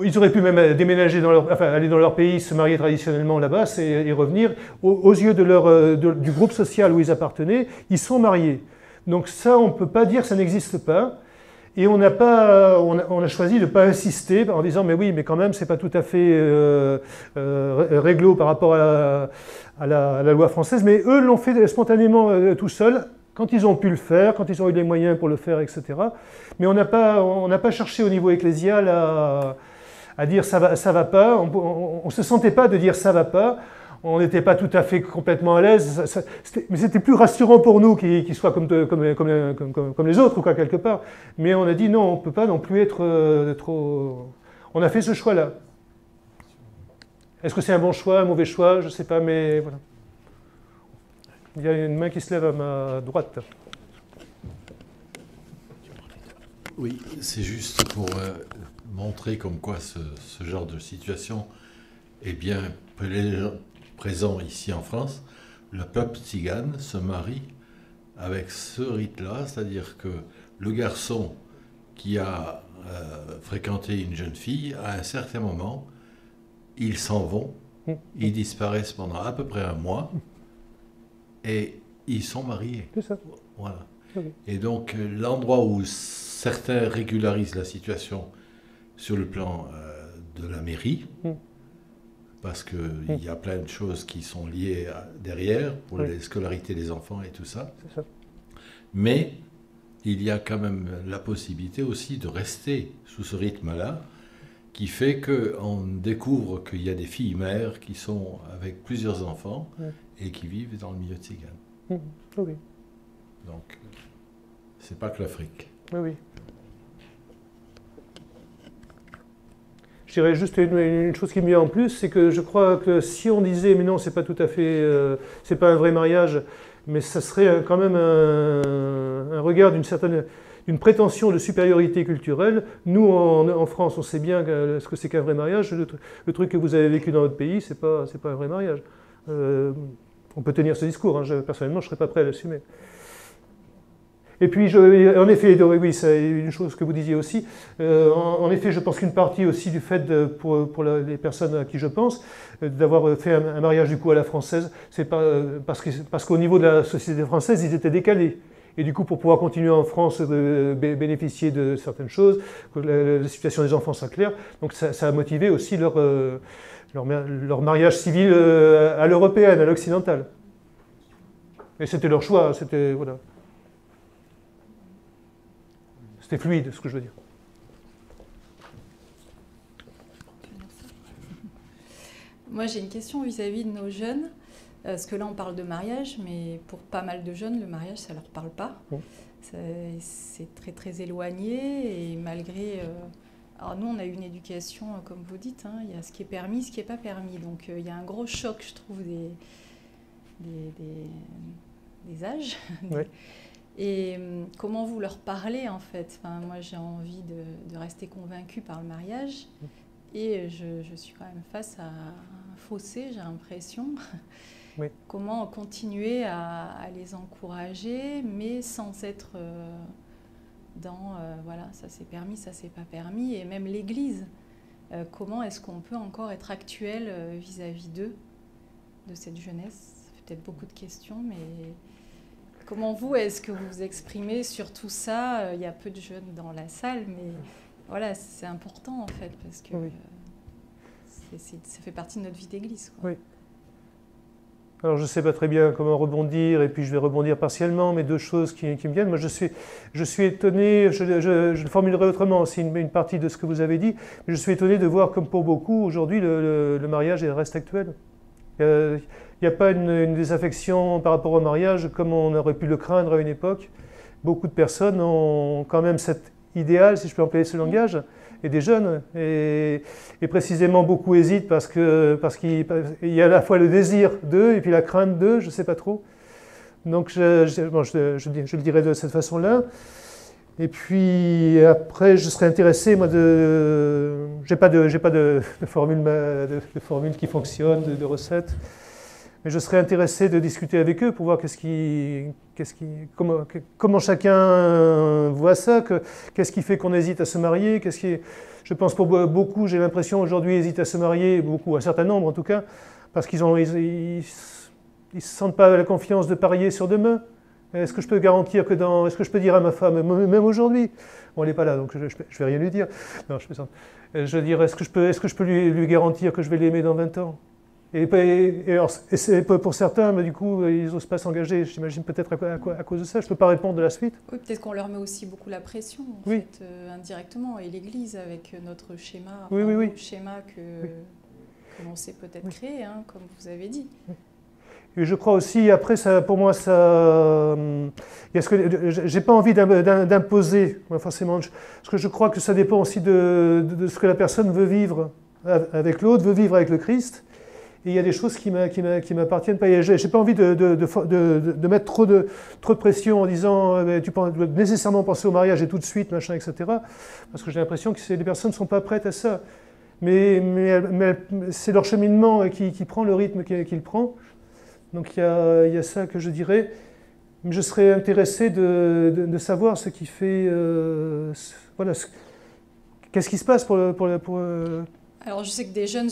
ils auraient pu même déménager aller dans leur pays, se marier traditionnellement là-bas et revenir, aux yeux du groupe social où ils appartenaient, ils sont mariés. Donc ça, on ne peut pas dire que ça n'existe pas. Et on a choisi de ne pas insister en disant mais oui, mais quand même, c'est pas tout à fait réglo par rapport à la loi française. Mais eux l'ont fait spontanément tout seuls, quand ils ont pu le faire, quand ils ont eu les moyens pour le faire, etc. Mais on n'a pas cherché au niveau ecclésial à dire ça va pas. On ne se sentait pas de dire ça va pas. On n'était pas tout à fait complètement à l'aise, mais c'était plus rassurant pour nous qu'ils soient comme les autres, quoi, quelque part. Mais on a dit non, on ne peut pas non plus être trop... On a fait ce choix-là. Est-ce que c'est un bon choix, un mauvais choix? Je ne sais pas, mais voilà. Il y a une main qui se lève à ma droite. Oui, c'est juste pour montrer comme quoi ce genre de situation est bien présent ici en France. Le peuple tzigane se marie avec ce rite-là, c'est-à-dire que le garçon qui a fréquenté une jeune fille, à un certain moment, ils s'en vont, ils disparaissent pendant à peu près un mois, et ils sont mariés. C'est ça. Voilà. Okay. Et donc, l'endroit où certains régularisent la situation sur le plan de la mairie, parce qu'il y a plein de choses qui sont liées derrière, pour les scolarités des enfants et tout ça. C'est ça. Mais il y a quand même la possibilité aussi de rester sous ce rythme-là, qui fait qu'on découvre qu'il y a des filles mères qui sont avec plusieurs enfants et qui vivent dans le milieu tzigane. Oui. Donc, c'est pas que l'Afrique. Oui. Je dirais juste une chose qui me vient en plus, c'est que je crois que si on disait, mais non, c'est pas tout à fait, c'est pas un vrai mariage, mais ça serait quand même un regard d'une prétention de supériorité culturelle. Nous, en France, on sait bien ce que c'est qu'un vrai mariage. Le truc que vous avez vécu dans votre pays, c'est pas un vrai mariage. On peut tenir ce discours, hein. Personnellement, je ne serais pas prêt à l'assumer. Et puis, en effet, oui, c'est une chose que vous disiez aussi. En effet, je pense qu'une partie aussi du fait, pour les personnes à qui je pense, d'avoir fait un mariage du coup à la française, c'est pas parce qu'au niveau de la société française, ils étaient décalés. Et du coup, pour pouvoir continuer en France, bénéficier de certaines choses, que la situation des enfants soit claire, donc ça a motivé aussi leur mariage civil à l'européenne, à l'occidentale. Et c'était leur choix, c'était... Voilà. C'était fluide, ce que je veux dire. Moi, j'ai une question vis-à-vis de nos jeunes. Parce que là, on parle de mariage, mais pour pas mal de jeunes, le mariage, ça ne leur parle pas. C'est très, très éloigné. Et malgré... alors nous, on a eu une éducation, comme vous dites, hein, il y a ce qui est permis, ce qui n'est pas permis. Donc, il y a un gros choc, je trouve, des âges. Oui. Et comment vous leur parlez, en fait? Enfin, moi, j'ai envie de rester convaincue par le mariage. Et je suis quand même face à un fossé, j'ai l'impression. Oui. Comment continuer à les encourager, mais sans être dans, voilà, ça c'est permis, ça c'est pas permis. Et même l'Église, comment est-ce qu'on peut encore être actuel vis-à-vis d'eux, de cette jeunesse? Ça fait peut-être beaucoup de questions, mais... Comment vous, est-ce que vous vous exprimez sur tout ça? Il y a peu de jeunes dans la salle, mais voilà, c'est important en fait, parce que ça fait partie de notre vie d'église. Oui. Alors je ne sais pas très bien comment rebondir, et puis je vais rebondir partiellement, mais deux choses qui me viennent. Moi je suis étonné, je le formulerai autrement, c'est une partie de ce que vous avez dit, mais je suis étonné de voir comme pour beaucoup, aujourd'hui, le mariage reste actuel. Il n'y a pas une désaffection par rapport au mariage comme on aurait pu le craindre à une époque. Beaucoup de personnes ont quand même cet idéal, si je peux employer ce langage, et des jeunes. Et précisément, beaucoup hésitent parce qu'il y a à la fois le désir d'eux et puis la crainte d'eux, je ne sais pas trop. Donc je le dirais de cette façon-là. Et puis après, je serais intéressé, moi, j'ai pas de formule qui fonctionne, de recette. Mais je serais intéressé de discuter avec eux pour voir comment chacun voit ça, qu'est-ce qui fait qu'on hésite à se marier, je pense pour beaucoup, j'ai l'impression aujourd'hui, hésitent à se marier, beaucoup, un certain nombre en tout cas, parce qu'ils ne se sentent pas la confiance de parier sur demain. Est-ce que je peux garantir que est-ce que je peux dire à ma femme, même aujourd'hui, bon, elle n'est pas là, donc je ne vais rien lui dire. Non, je plaisante. Je veux dire, est-ce que je peux lui garantir que je vais l'aimer dans 20 ans? Et c'est pour certains, mais du coup, ils n'osent pas s'engager. J'imagine peut-être à cause de ça. Je ne peux pas répondre de la suite. Oui, peut-être qu'on leur met aussi beaucoup la pression, en oui. fait, indirectement. Et l'Église, avec notre schéma, oui, oui, oui. Schéma que l'on s'est peut-être créé, hein, comme vous avez dit. Oui. Et je crois aussi, après, ça, pour moi, ça, j'ai pas envie d'imposer, forcément, parce que je crois que ça dépend aussi de ce que la personne veut vivre avec l'autre, veut vivre avec le Christ. Et il y a des choses qui m'appartiennent pas. Je n'ai pas envie de mettre trop de pression en disant tu dois nécessairement penser au mariage et tout de suite, machin, etc. Parce que j'ai l'impression que les personnes ne sont pas prêtes à ça. Mais c'est leur cheminement qui prend le rythme qu'il prend. Donc il y a ça que je dirais. Mais je serais intéressé de savoir ce qui fait... voilà, qu'est-ce qui se passe pour Alors je sais que des jeunes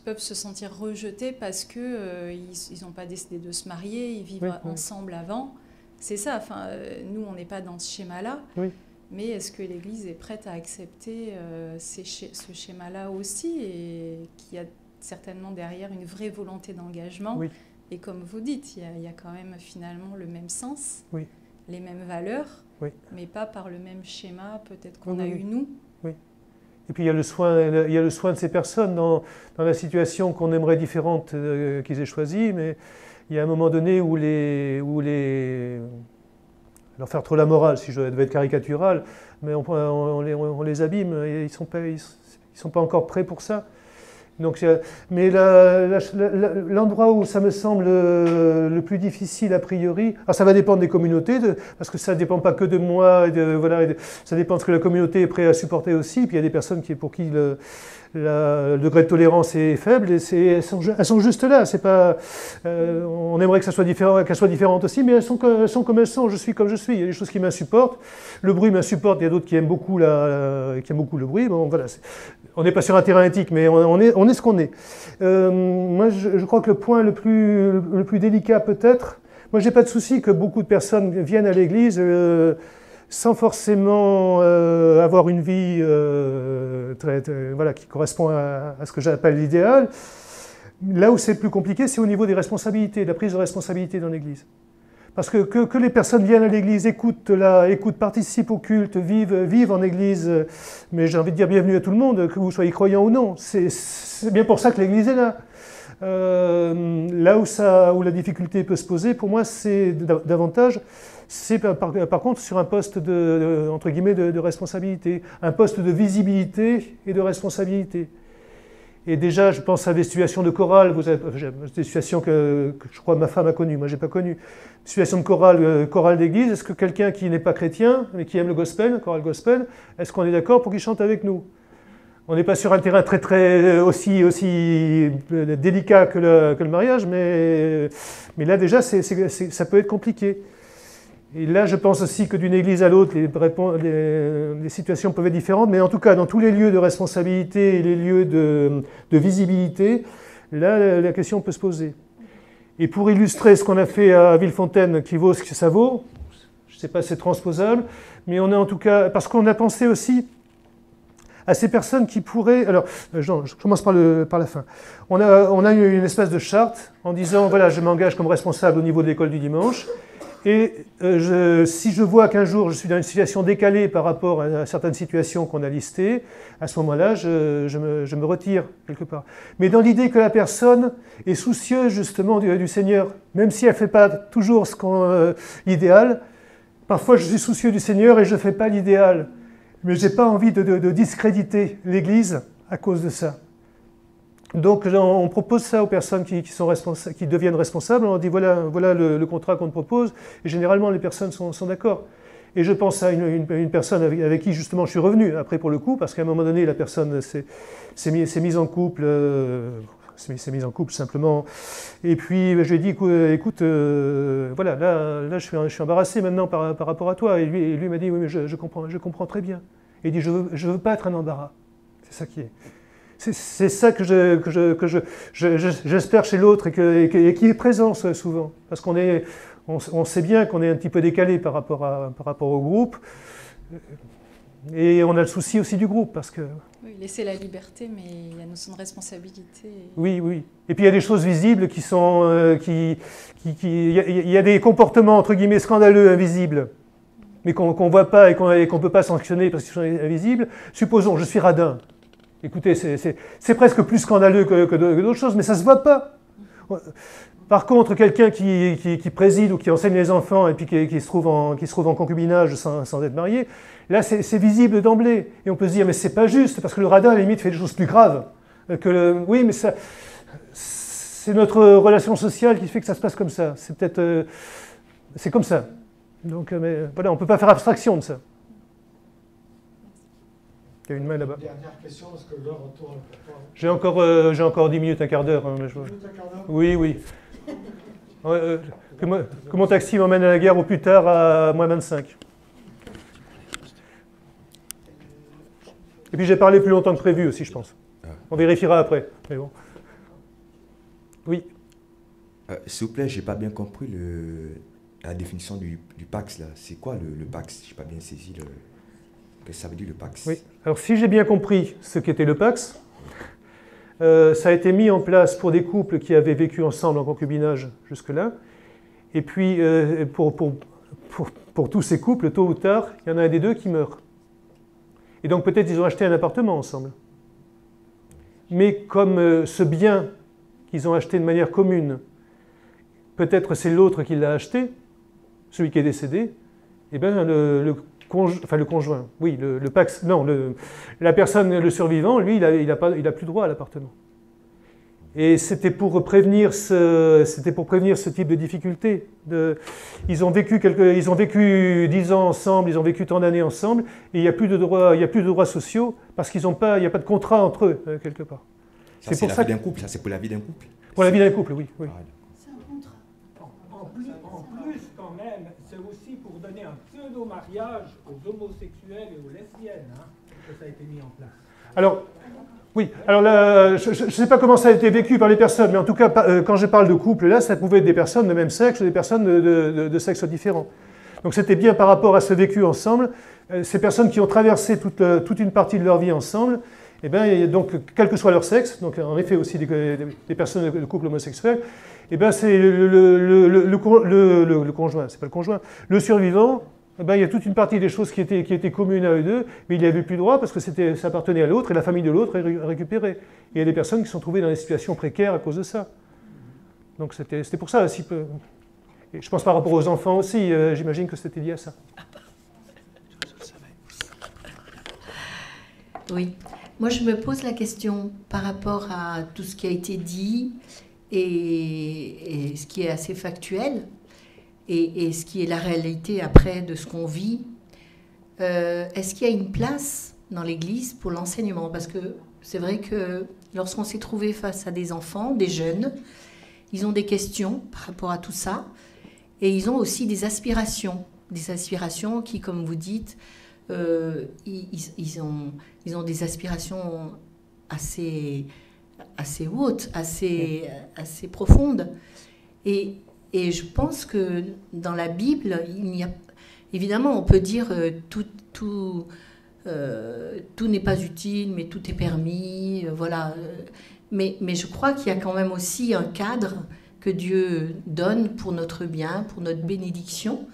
peuvent se sentir rejetés parce qu'ils n'ont pas décidé de se marier, ils vivent ensemble avant. C'est ça, enfin, nous on n'est pas dans ce schéma-là. Oui. Mais est-ce que l'Église est prête à accepter ce schéma-là aussi et qu'il y a certainement derrière une vraie volonté d'engagement? Oui. Et comme vous dites, il y a quand même finalement le même sens, oui. les mêmes valeurs, oui. mais pas par le même schéma peut-être qu'on a eu nous. Oui. Et puis il y a le soin de ces personnes dans la situation qu'on aimerait différente qu'ils aient choisie, mais il y a un moment donné où leur faire trop la morale, si je devais être caricatural, mais on les abîme et ils sont pas encore prêts pour ça. Donc, mais l'endroit où ça me semble le plus difficile a priori, alors ça va dépendre des communautés, parce que ça ne dépend pas que de moi, ça dépend de ce que la communauté est prête à supporter aussi, puis il y a des personnes pour qui le degré de tolérance est faible, et elles sont juste là, c'est pas, on aimerait que ça soit différent, qu'elles soient différentes aussi, mais elles sont comme elles sont, je suis comme je suis, il y a des choses qui m'insupportent, le bruit m'insupporte, il y a d'autres qui aiment beaucoup le bruit, bon voilà, on n'est pas sur un terrain éthique, mais on est ce qu'on est. Moi, je crois que le point le plus délicat peut-être, moi j'ai pas de souci que beaucoup de personnes viennent à l'église sans forcément avoir une vie voilà, qui correspond à ce que j'appelle l'idéal. Là où c'est plus compliqué, c'est au niveau des responsabilités, de la prise de responsabilité dans l'église. Parce que les personnes viennent à l'église, écoutent, participent au culte, vivent en église, mais j'ai envie de dire bienvenue à tout le monde, que vous soyez croyant ou non. C'est bien pour ça que l'église est là. Là où la difficulté peut se poser, pour moi, c'est davantage, c'est par contre sur un poste entre guillemets de responsabilité, un poste de visibilité et de responsabilité. Et déjà, je pense à des situations de chorale, des situations que je crois ma femme a connues, moi j'ai pas connu. Situation de chorale d'église, est-ce que quelqu'un qui n'est pas chrétien, mais qui aime le gospel, chorale gospel, est-ce qu'on est d'accord pour qu'il chante avec nous? On n'est pas sur un terrain très aussi délicat que le mariage, mais là déjà, ça peut être compliqué. Et là, je pense aussi que d'une église à l'autre, les situations peuvent être différentes, mais en tout cas, dans tous les lieux de responsabilité et les lieux de visibilité, là, la question peut se poser. Et pour illustrer ce qu'on a fait à Villefontaine, qui vaut ce que ça vaut, je ne sais pas si c'est transposable, mais on a en tout cas, parce qu'on a pensé aussi à ces personnes qui pourraient... Alors, je commence par la fin. On a eu une espèce de charte en disant, voilà, je m'engage comme responsable au niveau de l'école du dimanche, et si je vois qu'un jour je suis dans une situation décalée par rapport à certaines situations qu'on a listées, à ce moment-là, je me retire quelque part. Mais dans l'idée que la personne est soucieuse justement du Seigneur, même si elle ne fait pas toujours l'idéal, parfois je suis soucieux du Seigneur et je ne fais pas l'idéal. Mais je n'ai pas envie de discréditer l'Église à cause de ça. Donc on propose ça aux personnes qui deviennent responsables, on dit voilà le contrat qu'on te propose, et généralement les personnes sont d'accord. Et je pense à une personne avec qui justement je suis revenu, après pour le coup, parce qu'à un moment donné la personne s'est mise en couple, simplement, et puis je lui ai dit écoute, voilà, là je suis embarrassé maintenant par rapport à toi, et lui m'a dit oui mais je comprends très bien. Et il dit je veux pas être un embarras, c'est ça qui est. C'est ça que j'espère chez l'autre et qui est présent souvent. Parce qu'on est on sait bien qu'on est un petit peu décalé par rapport au groupe. Et on a le souci aussi du groupe, parce que... Oui, laisser la liberté, mais il y a une notion de responsabilité. Oui, oui. Et puis il y a des choses visibles qui sont... Il y a des comportements, entre guillemets, scandaleux, invisibles, mais qu'on ne voit pas et qu'on ne peut pas sanctionner parce qu'ils sont invisibles. Supposons, je suis radin. Écoutez, c'est presque plus scandaleux que d'autres choses, mais ça ne se voit pas. Par contre, quelqu'un qui préside ou qui enseigne les enfants et puis qui se trouve en concubinage sans être marié, là c'est visible d'emblée. Et on peut se dire, mais c'est pas juste, parce que le radin à la limite fait des choses plus graves. Oui, mais c'est notre relation sociale qui fait que ça se passe comme ça. C'est peut-être... c'est comme ça. Donc, mais voilà, on ne peut pas faire abstraction de ça. Il y a une main là-bas. Dernière question, parce que l'heure tourne. J'ai encore 10 minutes, un quart d'heure. Hein, oui, oui. Que mon taxi m'emmène à la gare au plus tard à moins 25. Et puis j'ai parlé plus longtemps que prévu aussi, je pense. On vérifiera après. Mais bon. Oui. S'il vous plaît, j'ai pas bien compris la définition du Pax là. C'est quoi le Pax? J'ai pas bien saisi que ça veut dire le Pax. Oui. Alors si j'ai bien compris ce qu'était le Pax, ça a été mis en place pour des couples qui avaient vécu ensemble en concubinage jusque-là. Et puis pour tous ces couples, tôt ou tard, il y en a un des deux qui meurt. Et donc peut-être ils ont acheté un appartement ensemble. Mais comme ce bien qu'ils ont acheté de manière commune, peut-être c'est l'autre qui l'a acheté, celui qui est décédé, et bien le conjoint, oui, le Pax, non, la personne, le survivant, lui, il a plus droit à l'appartement. Et c'était pour prévenir ce type de difficulté. Ils ont vécu 10 ans ensemble, ils ont vécu tant d'années ensemble, et il n'y a plus de droits sociaux parce qu'il n'y a pas de contrat entre eux quelque part. Ça c'est la vie d'un couple, ça c'est pour la vie d'un couple. Pour la vie d'un couple, oui. Oui. C'est un contrat. En plus, quand même, c'est aussi pour donner un pseudo-mariage aux homosexuels et aux lesbiennes que ça a été mis en place. Alors, oui, alors là, je ne sais pas comment ça a été vécu par les personnes, mais en tout cas, quand je parle de couple, là, ça pouvait être des personnes de même sexe ou des personnes de sexes différents. Donc c'était bien par rapport à ce vécu ensemble. Ces personnes qui ont traversé toute une partie de leur vie ensemble, et bien, donc, quel que soit leur sexe, donc en effet aussi des personnes de couple homosexuels, et bien c'est le conjoint, c'est pas le conjoint, le survivant. Ben, il y a toute une partie des choses qui étaient communes à eux deux, mais il n'y avait plus droit parce que ça appartenait à l'autre et la famille de l'autre est récupérée. Et il y a des personnes qui se sont trouvées dans des situations précaires à cause de ça. Donc c'était pour ça aussi. Et je pense par rapport aux enfants aussi, j'imagine que c'était lié à ça. Oui. Moi, je me pose la question par rapport à tout ce qui a été dit et ce qui est assez factuel. Et ce qui est la réalité après de ce qu'on vit, est-ce qu'il y a une place dans l'Église pour l'enseignement? Parce que c'est vrai que lorsqu'on s'est trouvé face à des enfants, des jeunes, ils ont des questions par rapport à tout ça, et ils ont aussi des aspirations qui, comme vous dites, ils ont des aspirations assez hautes, assez profondes. Et je pense que dans la Bible, évidemment, on peut dire tout n'est pas utile, mais tout est permis, voilà. Mais je crois qu'il y a quand même aussi un cadre que Dieu donne pour notre bien, pour notre bénédiction.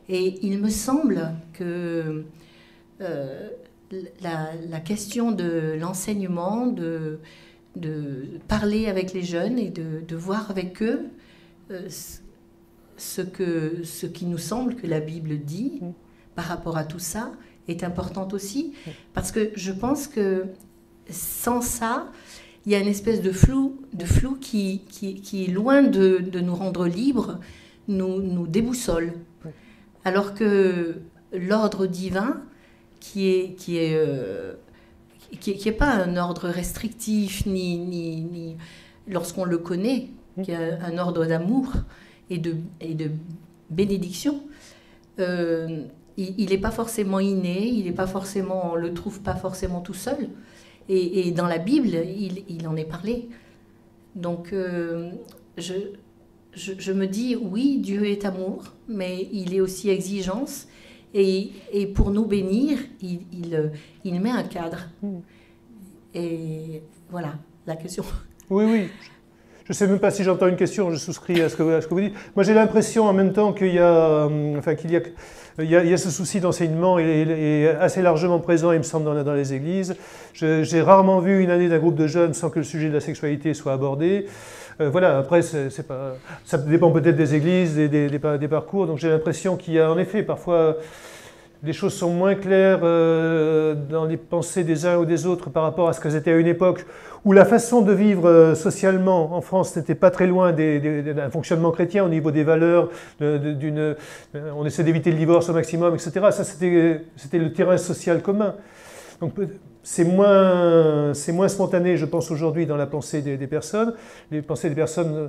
Et il me semble que la question de l'enseignement, de parler avec les jeunes et de voir avec eux ce qui nous semble que la Bible dit par rapport à tout ça est importante aussi, parce que je pense que sans ça, il y a une espèce de flou qui est loin de nous rendre libres, nous déboussole. Alors que l'ordre divin, qui est pas un ordre restrictif, ni lorsqu'on le connaît, qui est un ordre d'amour et de bénédiction, il n'est pas forcément inné, on ne le trouve pas forcément tout seul. Et dans la Bible, il en est parlé. Donc, je me dis, oui, Dieu est amour, mais il est aussi exigence. Et pour nous bénir, il met un cadre. Et voilà, la question. Oui, oui. Je ne sais même pas si j'entends une question, je souscris à ce que vous dites. Moi, j'ai l'impression en même temps qu'il y a ce souci d'enseignement et assez largement présent, il me semble, dans les églises. J'ai rarement vu une année d'un groupe de jeunes sans que le sujet de la sexualité soit abordé. Voilà, après, ça dépend peut-être des églises, des parcours. Donc j'ai l'impression qu'il y a en effet parfois... Les choses sont moins claires dans les pensées des uns ou des autres par rapport à ce qu'elles étaient à une époque où la façon de vivre socialement en France n'était pas très loin d'un fonctionnement chrétien au niveau des valeurs, on essaie d'éviter le divorce au maximum, etc. Ça, c'était le terrain social commun. Donc c'est moins spontané, je pense, aujourd'hui dans la pensée des personnes. Les pensées des personnes...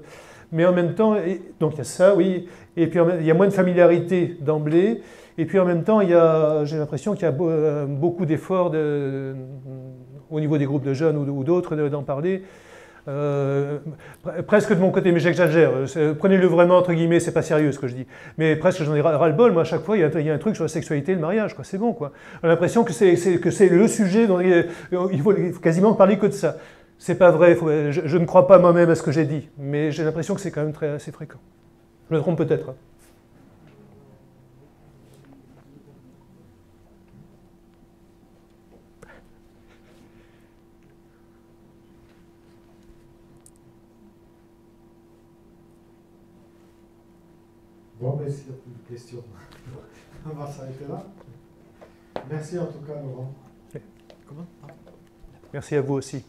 Mais en même temps, donc il y a ça, oui, et puis il y a moins de familiarité d'emblée. Et puis en même temps, j'ai l'impression qu'il y a beaucoup d'efforts au niveau des groupes de jeunes ou d'autres d'en parler. Presque de mon côté, mais j'exagère. Prenez-le vraiment entre guillemets, c'est pas sérieux ce que je dis. Mais presque j'en ai ras-le-bol. Moi, à chaque fois, il y a un truc sur la sexualité et le mariage. C'est bon, quoi. J'ai l'impression que c'est le sujet dont il faut quasiment parler que de ça. C'est pas vrai. Je ne crois pas moi-même à ce que j'ai dit, mais j'ai l'impression que c'est quand même assez fréquent. Je me trompe peut-être. Hein. Bon, mais s'il n'y a plus de questions, on va s'arrêter là. Merci en tout cas, Laurent. Merci à vous aussi.